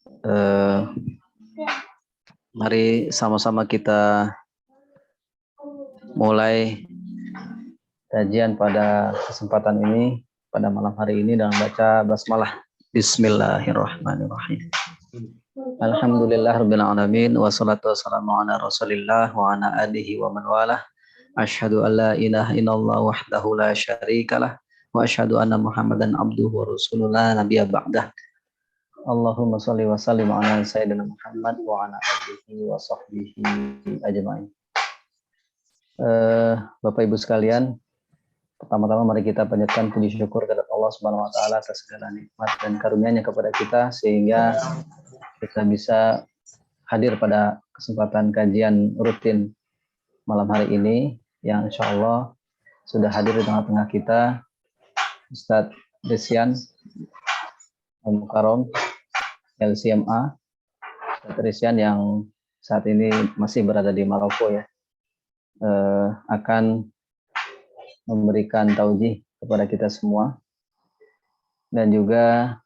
Eh, Mari sama-sama kita mulai kajian pada kesempatan ini, pada malam hari ini dengan baca basmalah. Bismillahirrahmanirrahim. Alhamdulillah rabbil alamin wassalatu wassalamu ala Rasulillah wa ala alihi wa man walah. Asyhadu an la ilaha illallah wahdahu la syarikalah wa asyhadu anna Muhammadan abduhu wa rasulullah nabiyya ba'dah. Allahumma shalli wa sallim ala sayyidina Muhammad wa ala alihi wa sahbihi ajma'in. Bapak Ibu sekalian, pertama-tama mari kita panjatkan puji syukur kepada Allah Subhanahu wa taala atas segala nikmat dan karunia-Nya kepada kita sehingga kita bisa hadir pada kesempatan kajian rutin malam hari ini yang insya Allah sudah hadir di tengah-tengah kita Ustadz Desian Al-Mukarram LCMA, Ustadz Desian yang saat ini masih berada di Maroko ya, akan memberikan taujih kepada kita semua, dan juga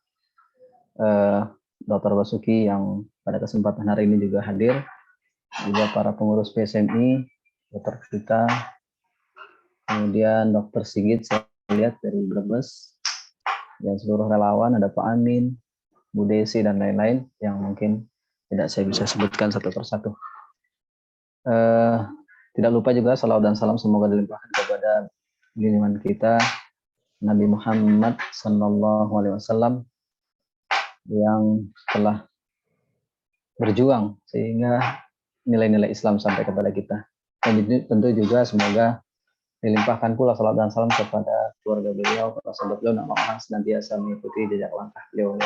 Dr. Basuki yang pada kesempatan hari ini juga hadir, juga para pengurus PSMI, Dr. kita, kemudian Dr. Sigit saya lihat dari Brebes, dan seluruh relawan, ada Pak Amin, Bu Desi, dan lain-lain yang mungkin tidak saya bisa sebutkan satu persatu. Tidak lupa juga salawat dan salam semoga dilimpahkan kepada junjungan kita Nabi Muhammad SAW yang telah berjuang sehingga nilai-nilai Islam sampai kepada kita. Dan tentu juga semoga dilimpahkan pula salawat dan salam kepada keluarga beliau, para sahabat beliau, orang-orang senantiasa mengikuti jejak langkah beliau.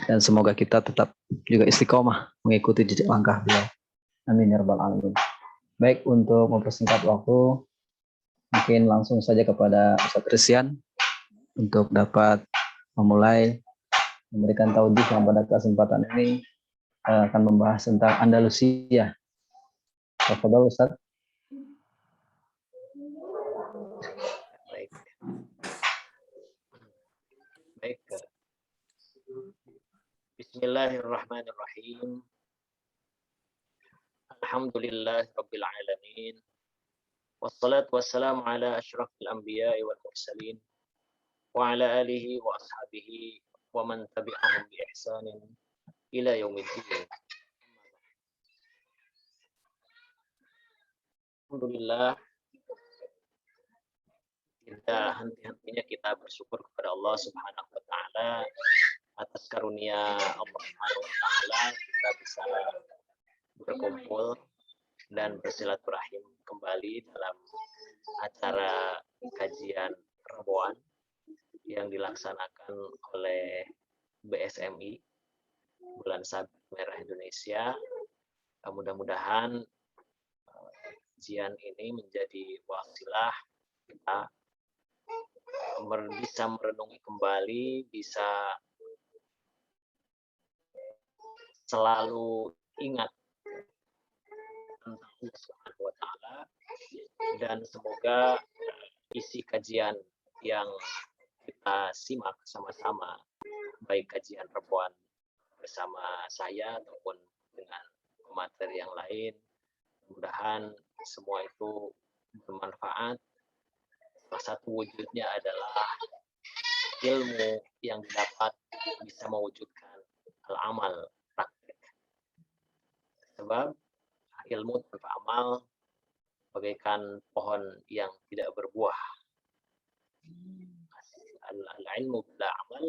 Dan semoga kita tetap juga istiqomah mengikuti jejak langkah beliau. Amin ya rabbal alamin. Baik, untuk mempersingkat waktu, mungkin langsung saja kepada Ustadz Rizyan untuk dapat memulai memberikan taujih yang pada kesempatan ini akan membahas tentang Andalusia. Tafadhol Ustadz. Baik. Bismillahirrahmanirrahim. Alhamdulillah rabbil alamin. Wassalatu wassalamu ala asyrafil anbiya'i wal mursalin wa ala alihi wa ashabihi wa man tabi'ahum bi ihsanin ila yaumiddin. Alhamdulillah, tidak henti-hentinya kita bersyukur kepada Allah Subhanahu wa taala atas karunia Allah Subhanahu wa taala kita bisa berkumpul dan bersilaturahim kembali dalam acara kajian Rabuan yang dilaksanakan oleh BSMI Bulan Sabit Merah Indonesia. Mudah-mudahan kajian ini menjadi wasilah kita bisa merenungi kembali, bisa selalu ingat tentang Allah Subhanahu wa taala, dan semoga isi kajian yang kita simak sama-sama, baik kajian Rabuan bersama saya ataupun dengan materi yang lain, mudah-mudahan semua itu bermanfaat. Salah satu wujudnya adalah ilmu yang didapat bisa mewujudkan al-amal, praktek. Sebab ilmu tanpa amal bagaikan pohon yang tidak berbuah. Al-ilmu bila amal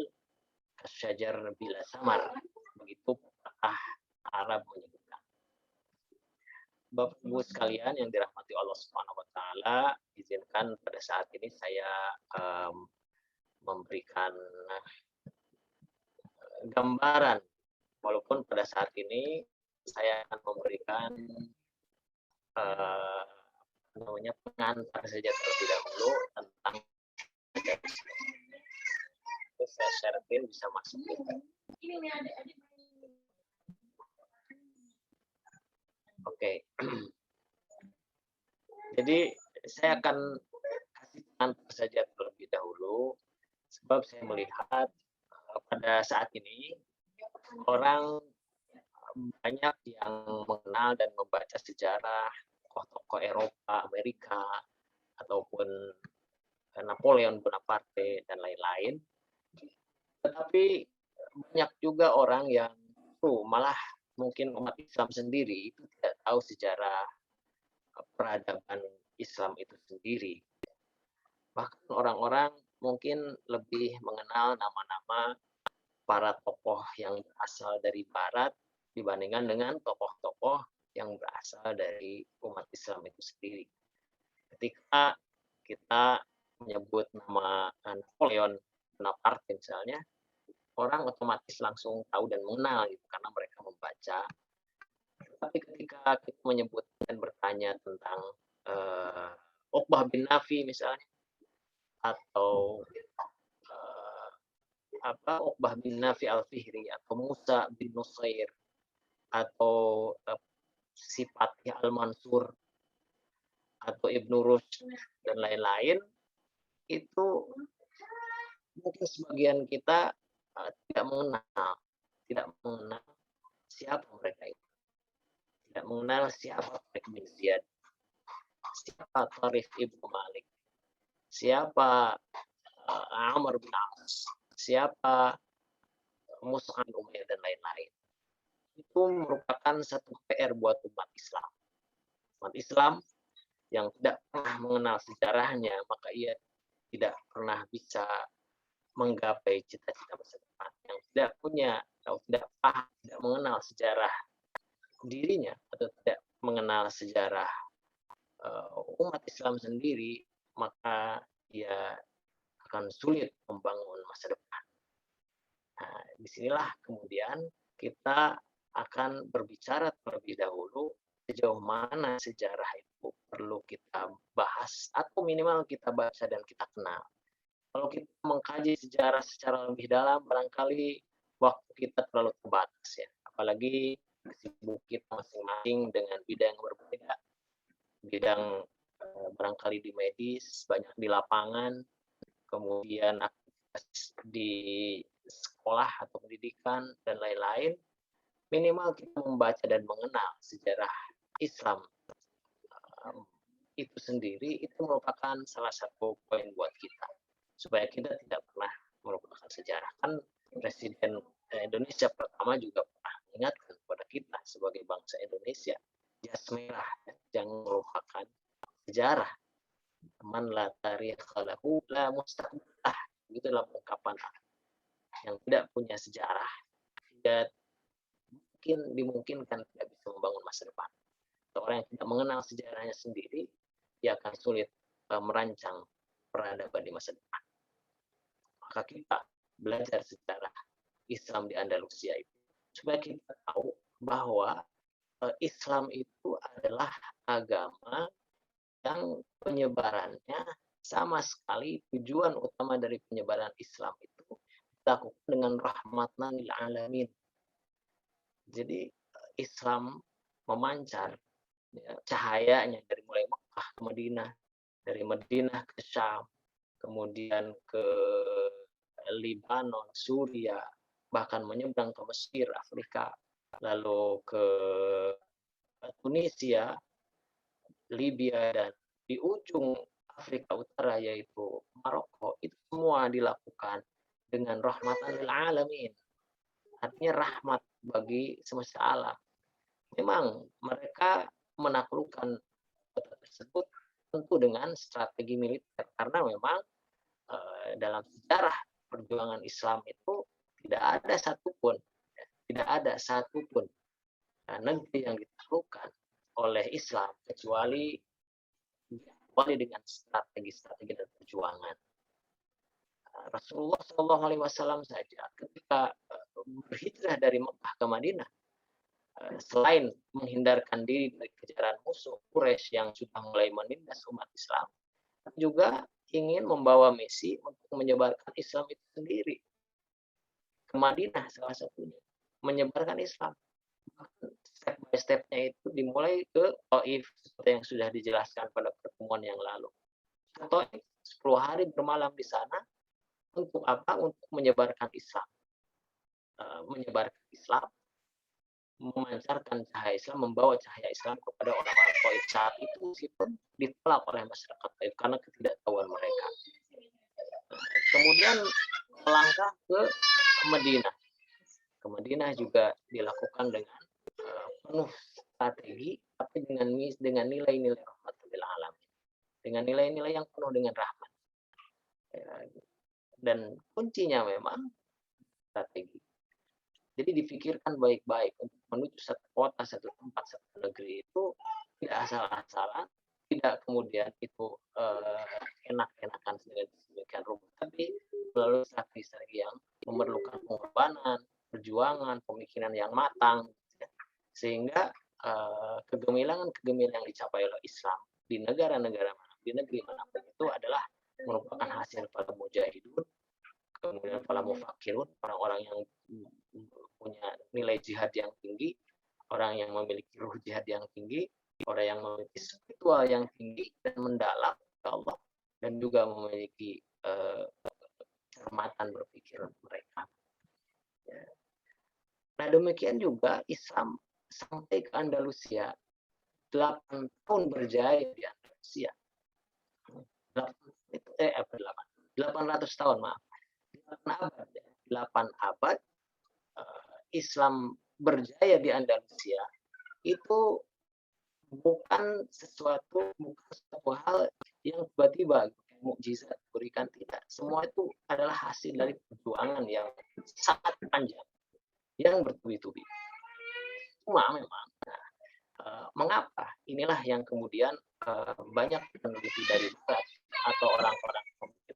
kasyajar bila samar. Begitu pepatah Arab menyebutkan. Bapak Ibu sekalian yang dirahmati Allah Subhanahu wa taala, izinkan pada saat ini saya memberikan gambaran, walaupun pada saat ini saya akan memberikan pengantar saja terlebih dahulu tentang saya share screen bisa masuk. Oke. Jadi saya akan kasih pengantar saja terlebih dahulu, sebab saya melihat pada saat ini orang banyak yang mengenal dan membaca sejarah tokoh-tokoh Eropa, Amerika, ataupun Napoleon Bonaparte dan lain-lain. Tetapi banyak juga orang yang malah mungkin umat Islam sendiri itu tidak tahu sejarah peradaban Islam itu sendiri. Bahkan orang-orang mungkin lebih mengenal nama-nama para tokoh yang berasal dari Barat dibandingkan dengan tokoh-tokoh yang berasal dari umat Islam itu sendiri. Ketika kita menyebut nama Napoleon Bonaparte misalnya, orang otomatis langsung tahu dan mengenal gitu, karena mereka membaca. Tapi ketika kita menyebut dan bertanya tentang Uqbah bin Nafi misalnya, atau Uqbah bin Nafi al-Fihri, atau Musa bin Nusair, atau si Fatih al-Mansur, atau Ibnu Rushd dan lain-lain, itu mungkin sebagian kita tidak mengenal siapa mereka itu, tidak mengenal siapa Tariq bin Ziyad, siapa Tharif ibnu Malik, siapa Amr bin As, siapa Mus'ab bin Umair dan lain-lain. Itu merupakan satu PR buat umat Islam. Umat Islam yang tidak pernah mengenal sejarahnya, maka ia tidak pernah bisa menggapai cita-cita masa depan. Yang tidak punya atau tidak paham, tidak mengenal sejarah dirinya atau tidak mengenal sejarah umat Islam sendiri, maka dia akan sulit membangun masa depan. Nah, disinilah kemudian kita akan berbicara terlebih dahulu sejauh mana sejarah itu perlu kita bahas atau minimal kita baca dan kita kenal. Kalau kita mengkaji sejarah secara lebih dalam, barangkali waktu kita terlalu terbatas ya. Apalagi sibuk kita masing-masing dengan bidang yang berbeda. Bidang barangkali di medis, banyak di lapangan, kemudian aktivitas di sekolah atau pendidikan dan lain-lain. Minimal kita membaca dan mengenal sejarah Islam itu sendiri, itu merupakan salah satu poin buat kita supaya kita tidak pernah melupakan sejarah. Kan Presiden Indonesia pertama juga pernah mengingatkan kepada kita sebagai bangsa Indonesia, jas merah, jangan melupakan sejarah. Man la tarikha lahu la mustaqbalah. Itu adalah ungkapan yang tidak punya sejarah, tidak dimungkinkan tidak bisa membangun masa depan. Orang yang tidak mengenal sejarahnya sendiri, dia akan sulit merancang peradaban di masa depan. Maka kita belajar sejarah Islam di Andalusia itu supaya kita tahu bahwa Islam itu adalah agama yang penyebarannya sama sekali tujuan utama dari penyebaran Islam itu dilakukan dengan rahmatan lil alamin. Jadi Islam memancar ya, cahayanya dari mulai Mekah ke Madinah, dari Madinah ke Syam, kemudian ke Lebanon, Suria, bahkan menyeberang ke Mesir, Afrika, lalu ke Tunisia, Libya, dan di ujung Afrika Utara yaitu Maroko, itu semua dilakukan dengan rahmatan lil alamin. Artinya rahmat bagi semesta alam. Memang mereka menaklukkan kota tersebut tentu dengan strategi militer, karena memang dalam sejarah perjuangan Islam itu tidak ada satupun negeri yang ditaklukkan oleh Islam kecuali dengan strategi dan perjuangan. Rasulullah SAW saja ketika berhijrah dari Mekah ke Madinah, selain menghindarkan diri dari kejaran musuh Quraisy yang sudah mulai menindas umat Islam, juga ingin membawa misi untuk menyebarkan Islam itu sendiri ke Madinah, salah satunya menyebarkan Islam. Step by stepnya itu dimulai ke Taif seperti yang sudah dijelaskan pada pertemuan yang lalu. Taif 10 hari bermalam di sana untuk apa? Untuk menyebarkan Islam. Islam, memancarkan cahaya Islam, membawa cahaya Islam kepada orang-orang Taif saat itu, meskipun ditolak oleh masyarakat Taif karena ketidaktahuan mereka. Kemudian melangkah ke Madinah. Ke Madinah juga dilakukan dengan penuh strategi, tapi dengan nilai-nilai rahmat lil alamin, dengan nilai-nilai yang penuh dengan rahmat. Dan kuncinya memang strategi. Jadi difikirkan baik-baik untuk menuju satu kota, satu tempat, satu negeri itu tidak asal-asalan, tidak kemudian itu enak-enakan dengan demikian rupa, tapi melalui strategi yang memerlukan pengorbanan, perjuangan, pemikiran yang matang, sehingga kegemilangan-kegemilangan yang dicapai oleh Islam di negara-negara mana, di negeri manapun itu adalah merupakan hasil para mujahidun, kemudian para mufakirun, orang-orang yang punya nilai jihad yang tinggi, orang yang memiliki ruh jihad yang tinggi, orang yang memiliki spiritual yang tinggi dan mendalam ke Allah, dan juga memiliki cermatan berpikir mereka. Nah demikian juga Islam sampai ke Andalusia, 8 tahun berjaya di Andalusia. 800 tahun, maaf. 8 abad Islam berjaya di Andalusia itu bukan suatu hal yang tiba-tiba mukjizat berikan, tidak. Semua itu adalah hasil dari perjuangan yang sangat panjang, yang bertubi-tubi. Cuma memang, mengapa? Inilah yang kemudian banyak peneliti dari Barat atau orang-orang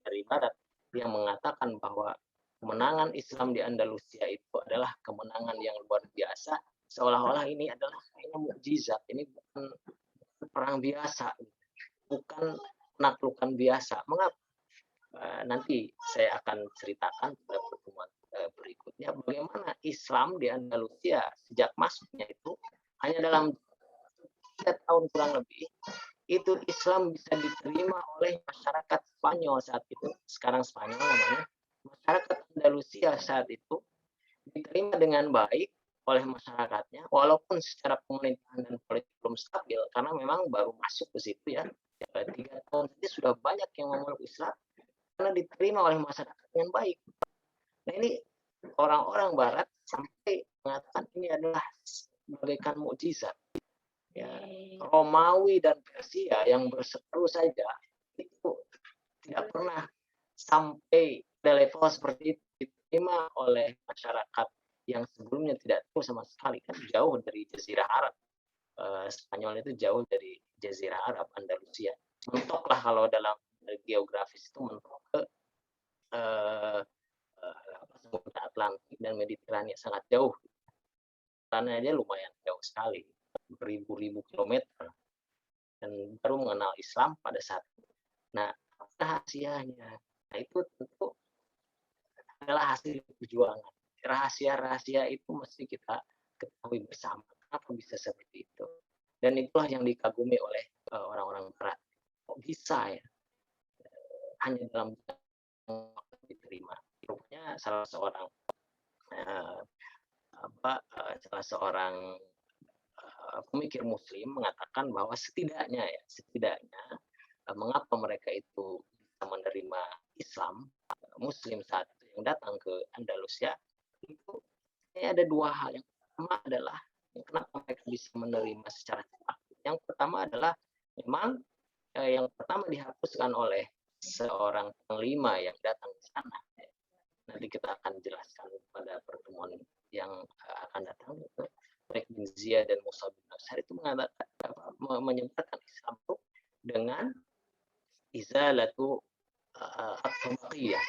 dari Barat yang mengatakan bahwa kemenangan Islam di Andalusia itu adalah kemenangan yang luar biasa, seolah-olah ini adalah kayaknya mukjizat, ini bukan perang biasa, bukan penaklukan biasa. Mengapa? Nanti saya akan ceritakan pada pertemuan berikutnya bagaimana Islam di Andalusia sejak masuknya itu hanya dalam 3 tahun kurang lebih itu Islam bisa diterima oleh masyarakat Spanyol saat itu, sekarang Spanyol namanya. Masyarakat Andalusia saat itu diterima dengan baik oleh masyarakatnya, walaupun secara pemerintahan dan politik belum stabil, karena memang baru masuk ke situ ya. 3 tahun saja sudah banyak yang memeluk Islam, karena diterima oleh masyarakat dengan baik. Nah ini orang-orang Barat sampai mengatakan ini adalah bagaikan mukjizat. Ya, Romawi dan Persia yang berseteru saja itu tidak pernah sampai pada level seperti itu diterima oleh masyarakat yang sebelumnya tidak tahu sama sekali, kan jauh dari Jazirah Arab. Spanyol itu jauh dari Jazirah Arab, Andalusia. Mentoklah kalau dalam geografis itu mentok ke Samudra Atlantik dan Mediterania, sangat jauh. Karena dia lumayan jauh sekali, beribu-ribu kilometer, dan baru mengenal Islam pada saat itu. Nah, rahasianya, nah itu tentu adalah hasil perjuangan. Rahasia-rahasia itu mesti kita ketahui bersama. Kenapa bisa seperti itu? Dan itulah yang dikagumi oleh orang-orang Barat. Kok bisa ya? Hanya dalam waktu diterima. Rupanya salah seorang pemikir Muslim mengatakan bahwa setidaknya mengapa mereka itu bisa menerima Islam, Muslim saat itu yang datang ke Andalusia, itu ada 2 hal. Yang pertama adalah kenapa mereka bisa menerima secara cepat. Yang pertama adalah memang yang pertama dihapuskan oleh seorang panglima yang datang ke sana. Nanti kita akan jelaskan pada pertemuan yang akan datang. Baik bin Ziyad dan Musa bin Nasr itu menyebarkan Islam itu dengan izalatu at-tabaqiyah.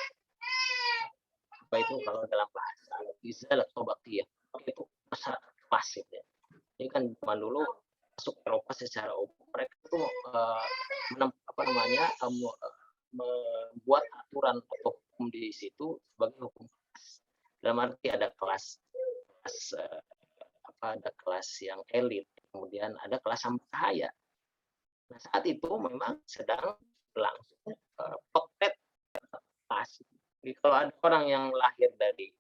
Apa itu kalau dalam bahasa izalatu tabaqiyah? Itu masyarakat klasik ya. Ini kan zaman dulu masuk Eropa secara umum, mereka itu membuat aturan atau hukum di situ sebagai hukum kelas. Dalam arti ada kelas yang elit, kemudian ada kelas yang bercahaya. Nah saat itu memang sedang berlangsung potret kelas. Jadi kalau ada orang yang lahir dari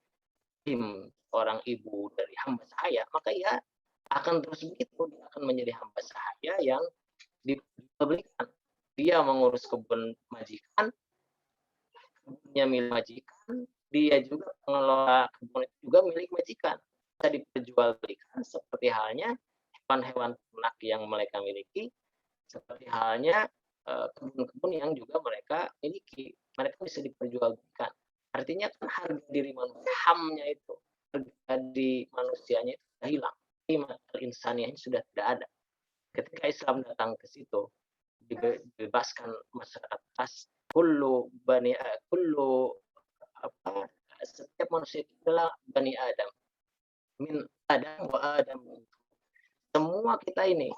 orang ibu dari hamba sahaya, maka ia akan terus begitu, dia akan menjadi hamba sahaya yang diperbolehkan. Dia mengurus kebun majikan, kebunnya milik majikan, dia juga mengelola kebun itu juga milik majikan. Bisa diperjualbelikan seperti halnya hewan-hewan ternak yang mereka miliki, seperti halnya kebun-kebun yang juga mereka miliki. Mereka bisa diperjualbelikan. Artinya kan harga diri manusia, HAM-nya itu, harga di manusianya itu sudah hilang. Qimatul insaniyahnya sudah tidak ada. Ketika Islam datang ke situ, dibebaskan masyarakat atas, setiap manusia itu adalah Bani Adam. Min Adam wa Adam. Semua kita ini,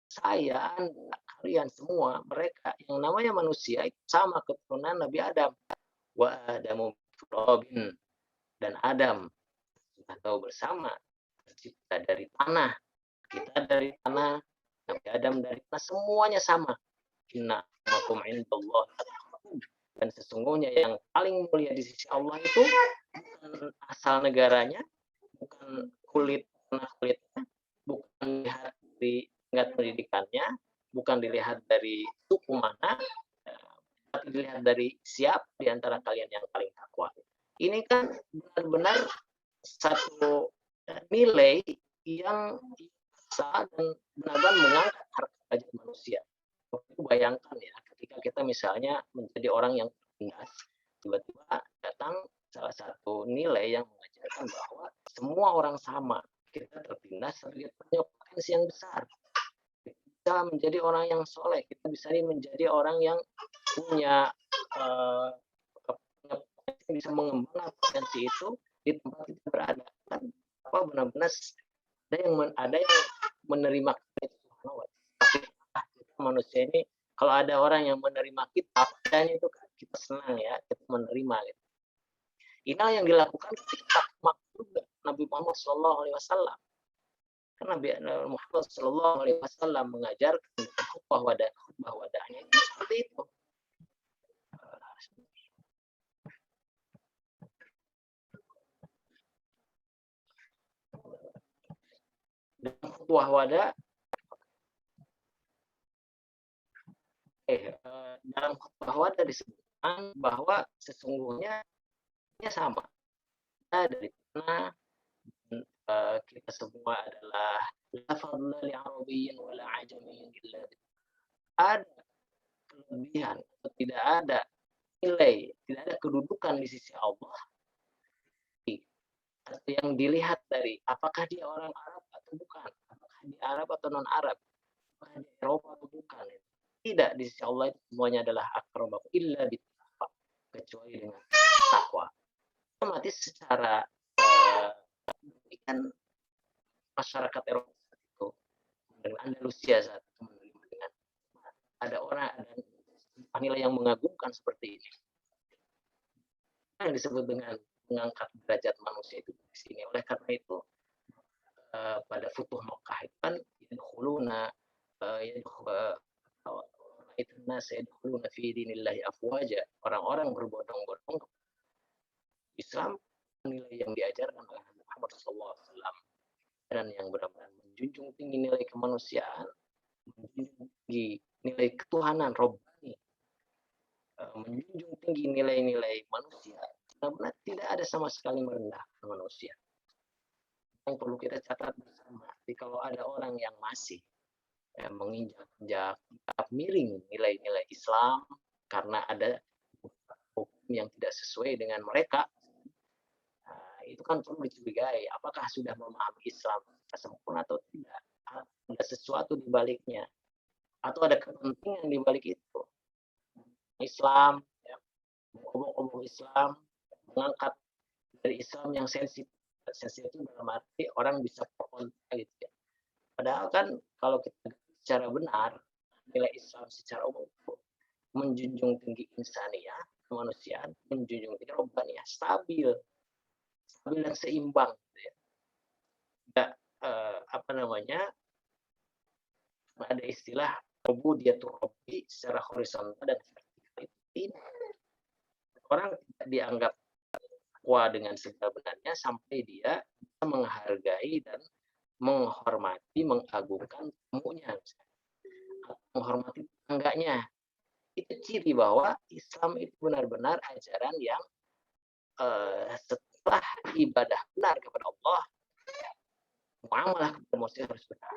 saya, Anda, kalian semua, mereka yang namanya manusia itu sama keturunan Nabi Adam. Wa Adamu turabin, dan Adam kita tahu bersama tercipta dari tanah, kita dari tanah, Nabi Adam dari tanah, semuanya sama. Inna akramakum indallah, dan sesungguhnya yang paling mulia di sisi Allah itu bukan asal negaranya, bukan warna kulitnya, bukan dilihat dari tingkat pendidikannya, bukan dilihat dari suku mana, tapi dilihat dari siapa di antara kalian yang paling takwa. Ini kan benar-benar satu nilai yang besar dan benar-benar mengangkat harkat derajat manusia. Bayangkan ya, ketika kita misalnya menjadi orang yang tertindas, tiba-tiba datang salah satu nilai yang mengajarkan bahwa semua orang sama. Kita tertindas, tapi kita punya potensi yang besar. Kita menjadi orang yang soleh, kita bisa menjadi orang yang punya bisa mengembangkan potensi itu di tempat kita berada. Kan apa benar-benar ada yang menerima itu. Tapi manusia ini, kalau ada orang yang menerima kita, dan itu kita senang ya, kita menerima gitu. Inilah yang dilakukan ketika Nabi Muhammad SAW. Karena Nabi Muhammad SAW mengajarkan khutbah wadahnya itu seperti itu. Dalam khutbah wadah, dalam khutbah wadah disebutkan bahwa sesungguhnya sama. Kita dari tanah, kita semua adalah la fadla li arabiyyin wa la ajamiyyin illa ada kelebihan atau tidak ada nilai, tidak ada kedudukan di sisi Allah atau yang dilihat dari apakah dia orang Arab atau bukan, apakah dia Arab atau non Arab, apakah dia Eropa atau bukan. Tidak, di sisi Allah itu semuanya adalah akramakum illa bittaqwa, kecuali dengan takwa. Otomatis secara ini kan masyarakat Eropa itu dari Andalusia saat itu menerima dengan ada orang ada nilai yang mengagumkan seperti ini. Yang disebut dengan mengangkat derajat manusia itu di sini. Oleh karena itu pada Futuh Makkah itu kan yadkhuluna yadkhuluna fi dinillahi afwaja, orang-orang berbondong-bondong Islam, nilai yang diajarkan oleh Muhammad SAW dan yang benar-benar menjunjung tinggi nilai kemanusiaan, menjunjung tinggi nilai ketuhanan Rabbani, menjunjung tinggi nilai-nilai manusia, benar-benar tidak ada sama sekali merendahkan manusia. Yang perlu kita catat bersama, jadi kalau ada orang yang masih menginjak miring nilai-nilai Islam karena ada hukum yang tidak sesuai dengan mereka, itu kan perlu dicurigai apakah sudah memahami Islam sempurna atau tidak, ada sesuatu di baliknya atau ada kepentingan di balik itu. Islam, omong-omong Islam, mengangkat dari Islam yang sensitif itu dalam arti orang bisa kontra gitu ya. Padahal kan kalau kita secara benar nilai Islam secara umum menjunjung tinggi insaniyah, kemanusiaan, menjunjung tinggi robbaniyah, stabil dan seimbang gitu ya. Tidak ada istilah ubudiyatur rabbi secara horizontal dan vertikal itu tidak. Orang tidak dianggap bertakwa dengan sebenar-benarnya sampai dia bisa menghargai dan menghormati, mengagungkan tamunya, atau menghormati tetangganya. Itu ciri bahwa Islam itu benar-benar ajaran yang setelah ibadah benar kepada Allah, muamalah kepada manusia harus benar.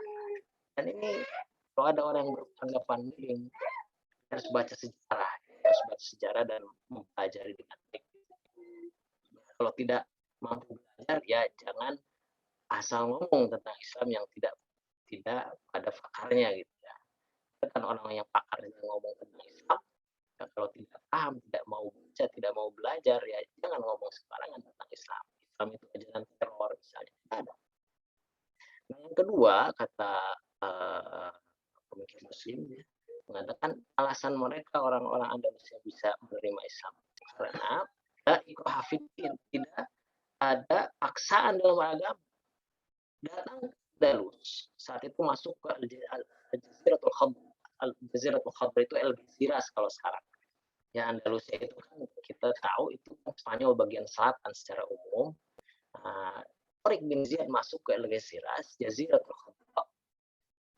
Dan ini kalau ada orang yang beranggapan miring, harus baca sejarah dan mempelajari dengan baik. Kalau tidak mampu belajar, ya jangan asal ngomong tentang Islam yang tidak pada pakarnya gitu ya. Kan orang yang pakar yang ngomong tentang Islam, ya kalau tidak paham, tidak mau baca, tidak mau belajar, ya jangan ngomong sembarangan tentang Islam. Islam itu ajaran teror misalnya. Ada. Nah, yang kedua, kata pemikir Muslim ya, mengatakan alasan mereka orang-orang Andalusia bisa menerima Islam karena tidak ada paksaan dalam agama. Datang ke Andalus, saat itu masuk ke Al-Jaziratul Khadr. Al-Jaziratul Khadr itu El-Jaziras kalau sekarang. Ya, Andalusia itu kan kita tahu itu Spanyol bagian selatan secara umum. Tariq bin Ziyad masuk ke Al-Jaziras, Jaziratul Khadr.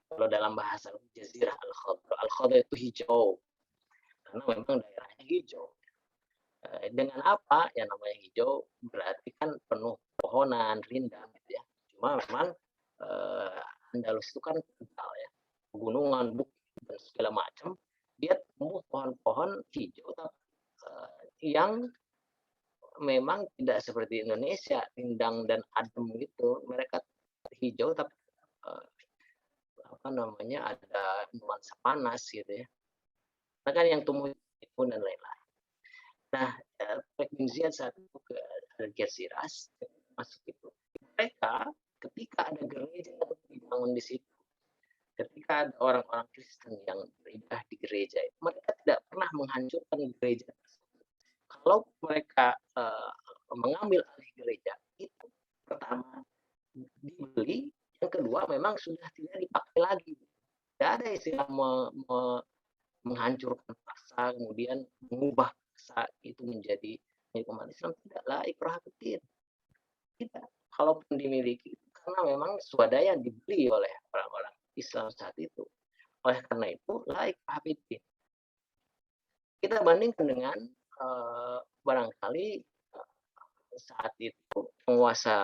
Kalau dalam bahasa Jazirah Al-Khadr, Al-Khadr itu hijau. Karena memang daerahnya hijau. Dengan apa? Ya namanya hijau berarti kan penuh pohonan, rindang gitu ya. Cuma memang Andalus itu kan kental ya. Pegunungan, bukit dan segala macam. Dia tumbuh pohon-pohon hijau yang memang tidak seperti Indonesia, rindang dan adem gitu. Mereka hijau tapi ada nuansa panas gitu ya. Nah kan yang tumbuh itu dan lain-lain. Nah, Tariq bin Ziyad saat itu ke Algeciras masuk itu. Mereka ketika ada gereja yang dibangun di situ, ketika ada orang-orang Kristen yang beribadah di gereja, mereka tidak pernah menghancurkan gereja. Kalau mereka mengambil alih gereja, itu pertama dibeli, yang kedua memang sudah tidak dipakai lagi. Tidak ada istilah menghancurkan paksa, kemudian mengubah paksa itu menjadi milik umat Islam. Tidaklah ikrah fiddin. Tidak. Kalaupun dimiliki, karena memang swadaya dibeli oleh orang-orang Islam saat itu. Oleh karena itu, la ikrah fiddin. Kita bandingkan dengan barangkali saat itu penguasa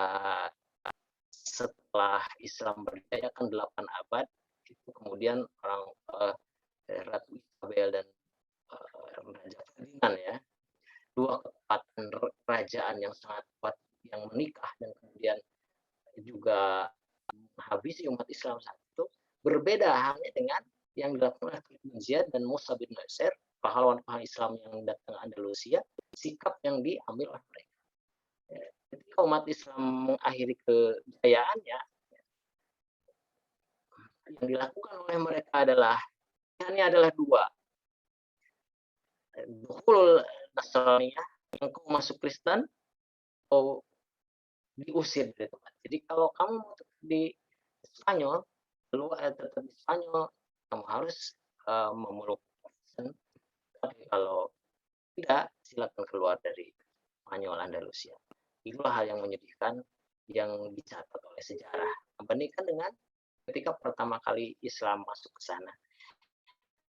setelah Islam berdaya kan 8 abad, itu kemudian orang Ratu Isabel dan Raja Ferdinand ya, dua kekuatan kerajaan yang sangat kuat yang menikah dan kemudian juga menghabisi umat Islam saat itu, berbeda halnya dengan yang dilakukan oleh bin Ziyad dan Musa bin Nasir, pahlawan-pahlawan Islam yang datang ke Andalusia, sikap yang diambil oleh mereka. Ketika umat Islam mengakhiri kejayaannya, yang dilakukan oleh mereka adalah dua. Dukhul Nasraniyah, yang kau masuk Kristen, kau diusir dari tempat. Jadi kalau kamu di Spanyol, tetap di Spanyol, kamu harus memeluk Kristen. Tapi kalau tidak, silakan keluar dari Spanyol Andalusia. Itulah hal yang menyedihkan yang dicatat oleh sejarah. Bandingkan dengan ketika pertama kali Islam masuk ke sana.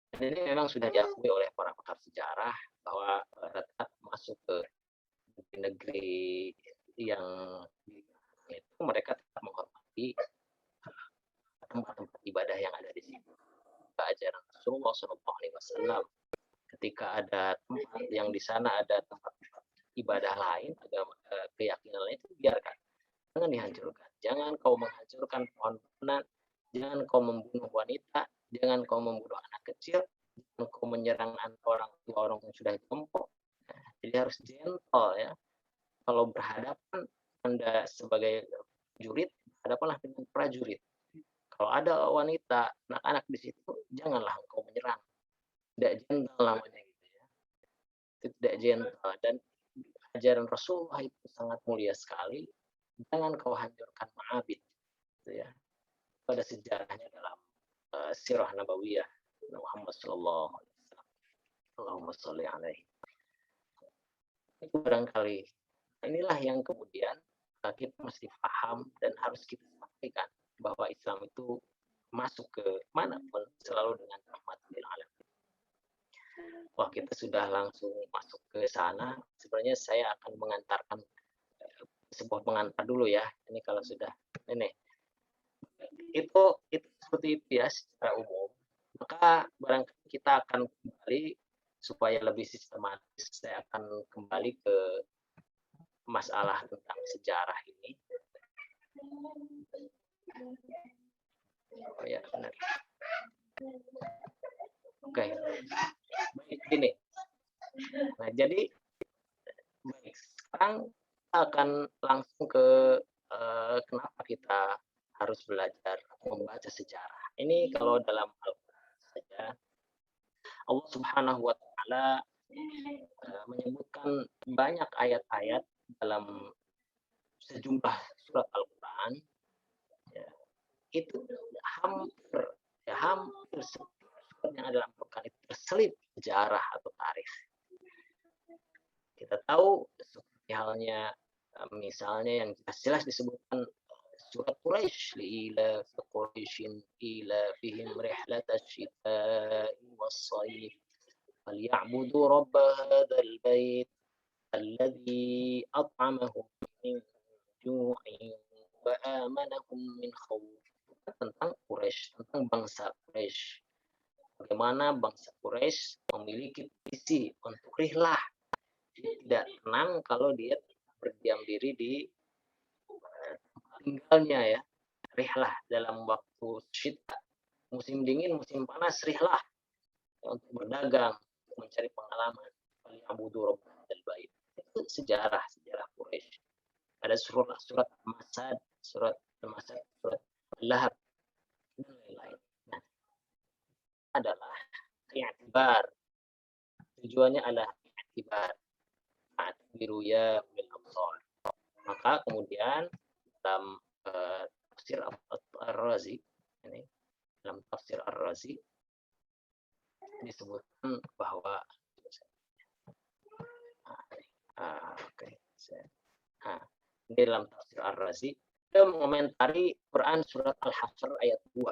Dan ini memang sudah diakui oleh para pakar sejarah bahwa Barat masuk ke negeri yang itu mereka tetap menghormati tempat-tempat ibadah yang ada di situ. Ajaran Rasulullah SAW. Ketika ada tempat yang di sana ada tempat ibadah lain, agama keyakinan lain, itu biarkan. Jangan dihancurkan. Jangan kau menghancurkan pohon-pohonan, jangan kau membunuh wanita, jangan kau membunuh anak kecil, jangan kau menyerang orang tua orang yang sudah jompo. Jadi harus gentle ya. Kalau berhadapan Anda sebagai jurid, hadaplah dengan prajurit. Kalau ada wanita, anak-anak di situ, janganlah engkau menyerang. Tidak gentle namanya gitu ya. Itu tidak gentle. Dan ajaran Rasulullah itu sangat mulia sekali. Jangan kau hancurkan ma'abid. Gitu ya. Pada sejarahnya dalam sirah nabawiyah Muhammad sallallahu alaihi wasallam. Allahumma sholli alaihi. Itu barangkali Inilah yang kemudian kita mesti paham dan harus kita sampaikan bahwa Islam itu masuk ke manapun selalu dengan rahmat lil alamin. Wah, kita sudah langsung masuk ke sana. Sebenarnya saya akan mengantarkan sebuah pengantar dulu ya. Ini kalau sudah ini itu seperti itu ya secara umum. Maka barangkali kita akan kembali supaya lebih sistematis. Saya akan kembali ke masalah tentang sejarah ini. Oh ya, benar. Oke, baik gini. Nah, jadi baik sekarang kita akan langsung ke kenapa kita harus belajar membaca sejarah. Ini kalau dalam Al-Quran saja, Allah Subhanahu wa Ta'ala menyebutkan banyak ayat-ayat dalam sejumlah surat Al-Quran. Ya, itu hampir surat yang ada dalam Al-Quran itu terselip sejarah atau tarikh. Kita tahu seperti halnya misalnya yang jelas disebutkan surat Quraisy ila Quraisyin ila fihim rihlatash shita'i was-sayf falyabudu rabb hadzal bait alladzi at'amahum min ju'in wa amanahum min khauf. Tentang Quraisy, tentang bangsa Quraisy. Bagaimana bangsa Quraisy memiliki visi untuk rihlah. Tidak tenang kalau dia berdiam diri di tinggalnya ya. Rihlah dalam waktu syita, musim dingin, musim panas, rihlah untuk berdagang, mencari pengalaman. Falyabudu rabbal bait. Itu sejarah Quraisy. Ada surat Al-Masad, surat Al-Lahab dan lain-lain. Nah, adalah i'tibar. Tujuannya adalah i'tibar. Biru ya bil absar. Maka kemudian dalam tafsir Ar-Razi ini dalam tafsir Ar-Razi disebutkan bahwa di dalam tafsir Ar-Razi dia mengomentari Quran surat Al-Hasyr ayat 2.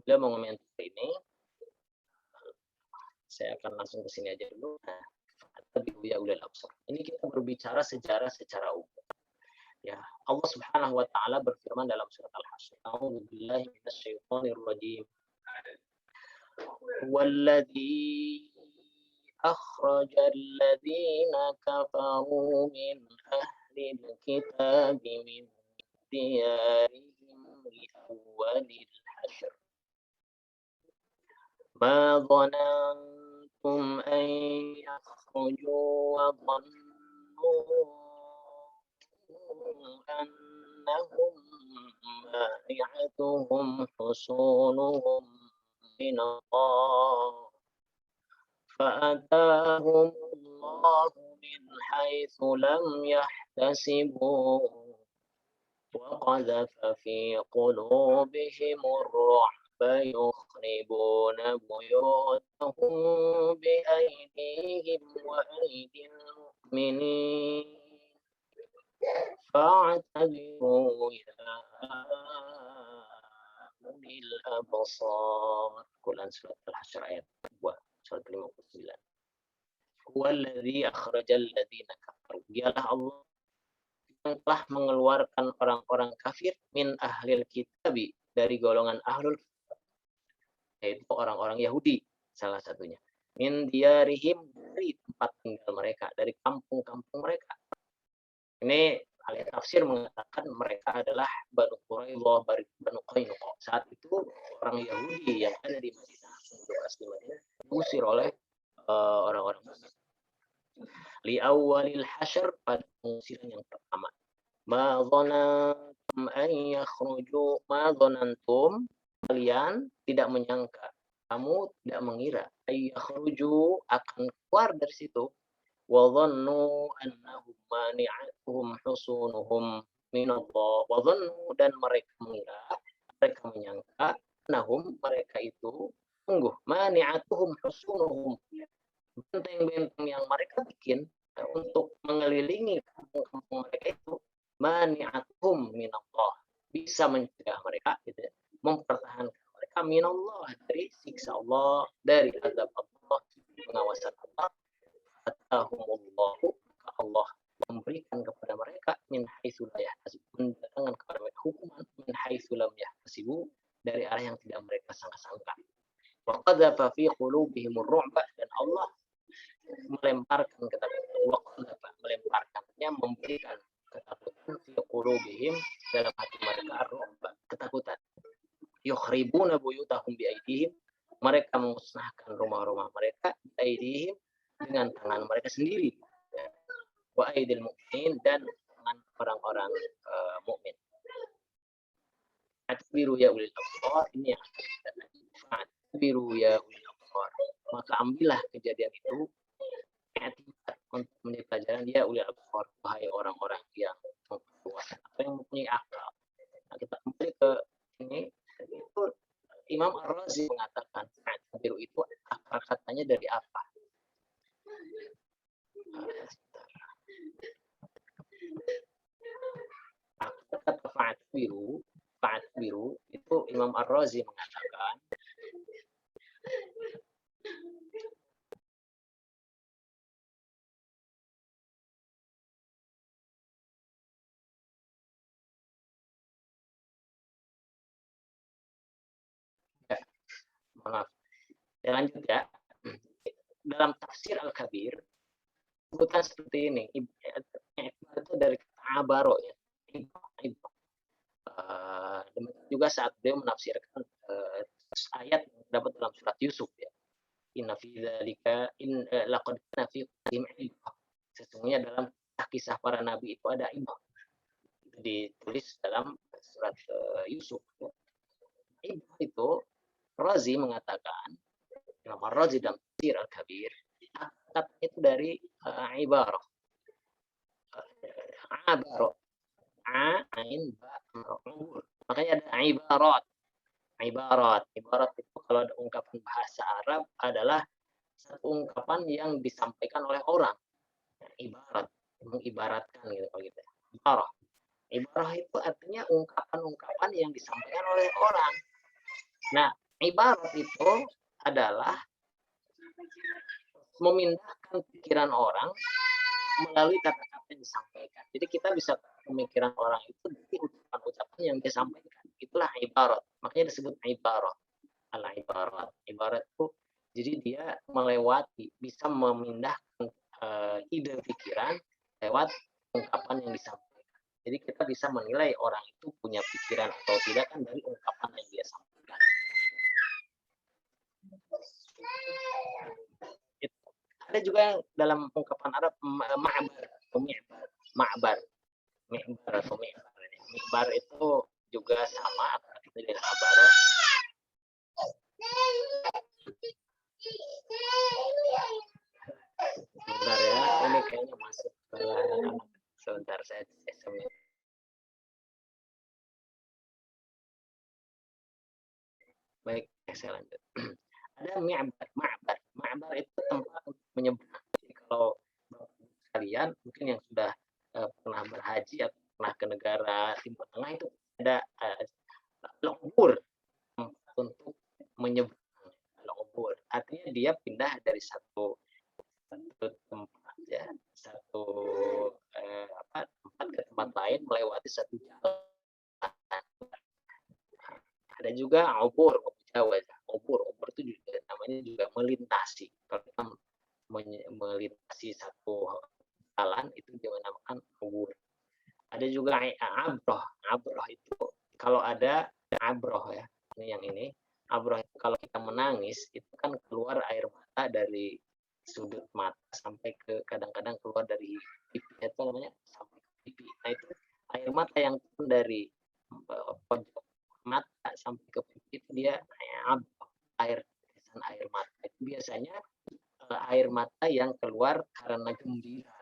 Beliau mengomentari ini, saya akan langsung ke sini aja dulu. Ini kita berbicara sejarah secara umum. Ya, Allah Subhanahu wa taala berfirman dalam surat Al-Hasyr, "A'udzubillahi minasyaitonir rajim. Walladzi akhrajal ladzina kafaru min ahlil kitabi min diyarihim li awwalil hasyr. Ma dhanantum an yakhruju wa dhannu أنهم مانعتهم حصونهم من الله فأتاهم الله من حيث لم يحتسبوا وقذف في قلوبهم الرعب يخربون بيوتهم بأيديهم وأيدي المؤمنين فاعتبروا يا أولي الأبصار." Quran surat Al-Hasyr ayat 2, surat 59. Huwallazi akhrajal ladzina kafaru. Dialah Allah yang telah mengeluarkan orang-orang kafir min ahlil kitabi, dari golongan ahlul kitab, yaitu orang-orang Yahudi salah satunya. Min diyarihim, dari tempat tinggal mereka, dari kampung-kampung mereka. Ini ahli tafsir mengatakan mereka adalah Banu Quraidah, Banu Qainuqa. Saat itu orang Yahudi yang ada di Madinah, di Madinah, diusir oleh orang-orang Muslim. Li awwalil hasyr, pada pengusiran yang pertama. Ma dhanantum an yakhruju, ma dhanantum, kalian tidak menyangka, kamu tidak mengira, ay yakhruju, akan keluar dari situ. Wa dhannu annahum mani'atuhum husunuhum minallah. Wa dhannu, dan mereka mengira, mereka menyangka, annahum, mereka itu, sungguh, mani'atuhum husunuhum, benteng-benteng yang mereka bikin untuk mengelilingi kampung mereka itu mani'atuhum minallah, bisa mencegah mereka gitu ya, mempertahankan mereka minallah, dari siksa Allah, dari azab Allah, pengawasan Allah. Atahumullahu, Allah memberikan kepada mereka min haitsu la yahtasibun, mendatangkan kepada mereka hukuman min haitsu lam yahtasibu, dari arah yang tidak mereka sangka-sangka. Wa qadzafa fi qulubihimur ru'ba, dan Allah melemparkan ketakutan, wa qadzafa, melemparkannya, memberikan ketakutan fi qulubihim, dalam hati mereka, ru'ba, ketakutan. Yukhribuna buyutahum bi aydihim, mereka memusnahkan rumah-rumah mereka bi aydihim, dengan tangan mereka sendiri, wa aidil mu'minin, dan tangan orang-orang mukmin. Atbiru ya ulil absar, ini yang kita tadi. Atbiru ya ulil absar, maka ambillah kejadian itu untuk menjadi pelajaran, ya ulil absar, wahai orang-orang yang berwawasan atau yang mempunyai akal. Nah, kita kembali ke ini, itu Imam Ar-Razi mengatakan atbiru itu akar katanya dari apa? Kata fa'atbiru itu Imam Ar-Razi mengatakan ya, maaf, saya lanjut ya. Dalam tafsir Al-Kabir sebutkan seperti ini, itu dari kata abaro ya. Demikian juga saat beliau menafsirkan ayat yang terdapat dalam surat Yusuf ya. Inna fi dzalika laqad kana fi qadhim ibrah. Sesungguhnya dalam kisah para nabi itu ada ibrah. Itu ditulis dalam surat Yusuf. Ya. Ibrah itu Razi mengatakan, Imam Razi dalam tafsir Al-Kabir, kata itu dari ibarah. Abaro, ain ba ma'ruf. Makanya ada ibarat itu kalau ada ungkapan bahasa Arab adalah satu ungkapan yang disampaikan oleh orang. Ibarat, mengibaratkan gitu kalau gitu. Ibarah itu artinya ungkapan-ungkapan yang disampaikan oleh orang. Nah, ibarat itu adalah memindahkan pikiran orang melalui kata-kata yang disampaikan. Jadi kita bisa pemikiran orang itu dari ucapan-ucapan yang dia sampaikan. Itulah ibarat. Makanya disebut ibarat. Al-ibarat. Ibarat itu jadi dia melewati, bisa memindahkan ide pikiran lewat ungkapan yang disampaikan. Jadi kita bisa menilai orang itu punya pikiran atau tidak kan dari ungkapan yang dia sampaikan. Ada juga yang dalam ungkapan Arab ma'bar. Mi'bar itu juga sama artinya dengan abaro. Sebentar ya, ini kayaknya masuk ke sebentar saya SMS. Baik, saya lanjut. Ada ma'bar itu tempat untuk menyeberang. Jadi kalau kalian mungkin yang sudah pernah berhaji atau pernah ke negara Timur Tengah itu ada lokbur, tempat untuk menyeberang. Lokbur artinya dia pindah dari satu tempat ya, tempat ke tempat lain melewati satu jalan. Ada juga obor itu juga namanya juga melintasi. Kalau kita melintasi satu jalan itu dinamakan obor. Ada juga abroh itu kalau ada abroh ya, ini abroh itu kalau kita menangis itu kan keluar air mata dari sudut mata sampai ke kadang-kadang keluar dari pipi, itu namanya sampai ke pipi. Nah itu air mata yang turun dari pojok mata sampai ke pipi itu dia air mata. Itu biasanya air mata yang keluar karena gembira.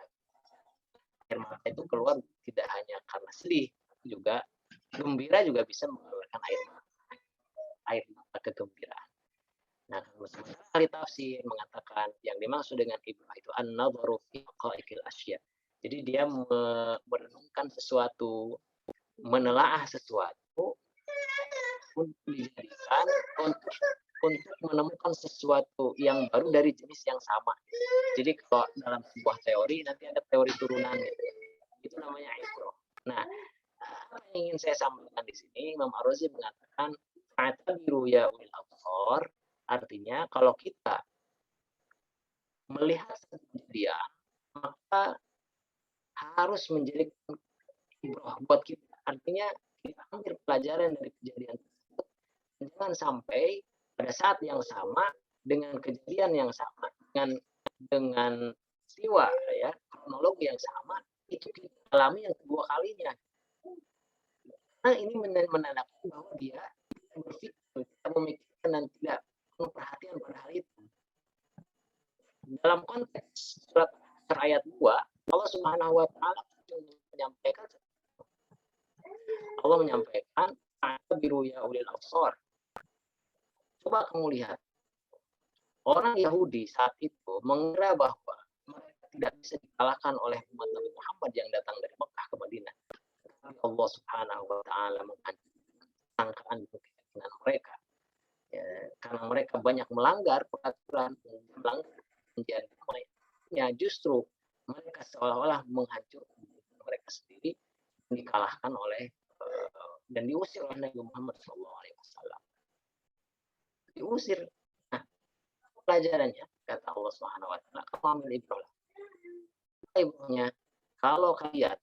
Air mata itu keluar tidak hanya karena sedih, juga gembira juga bisa mengeluarkan air mata kegembiraan. Nah, sementara ahli tafsir mengatakan yang dimaksud dengan ibrah itu an-nadharu fi haqa'iqil asya. Jadi dia merenungkan sesuatu, menelaah sesuatu untuk dijadikan untuk menemukan sesuatu yang baru dari jenis yang sama. Jadi kalau dalam sebuah teori nanti ada teori turunan gitu. Itu namanya ibrah. Nah, apa yang ingin saya sampaikan di sini, Imam Ar-Razi mengatakan fa'tabiru ya ulil absar, artinya kalau kita melihat kejadian maka harus menjadi ibrah buat kita. Artinya kita ambil pelajaran dari kejadian tersebut. Jangan sampai pada saat yang sama dengan kejadian yang sama dengan peristiwa ya kronologi yang sama itu kita alami yang kedua kalinya. Nah ini menandakan bahwa dia berpikir, tidak memikirkan dan tidak penuh perhatian pada hal itu. Dalam konteks surat ayat 2, Allah Subhanahu wa taala menyampaikan biru ya ulil absar. Coba kamu lihat. Orang Yahudi saat itu mengira bahwa mereka tidak bisa dikalahkan oleh umat Nabi Muhammad yang datang dari Mekah ke Madinah. Tapi Allah Subhanahu wa taala menghancurkan sangkaan dan keyakinan mereka. Ya, karena mereka banyak melanggar peraturan, melanggar perjanjian damai. Ya, justru mereka seolah-olah menghancurkan mereka sendiri, dikalahkan oleh dan diusir oleh Nabi Muhammad SAW. Diusir. Nah, pelajarannya kata Allah Subhanahu wa taala, kamu ambil ibrah. Ibrahnya, kalau kalian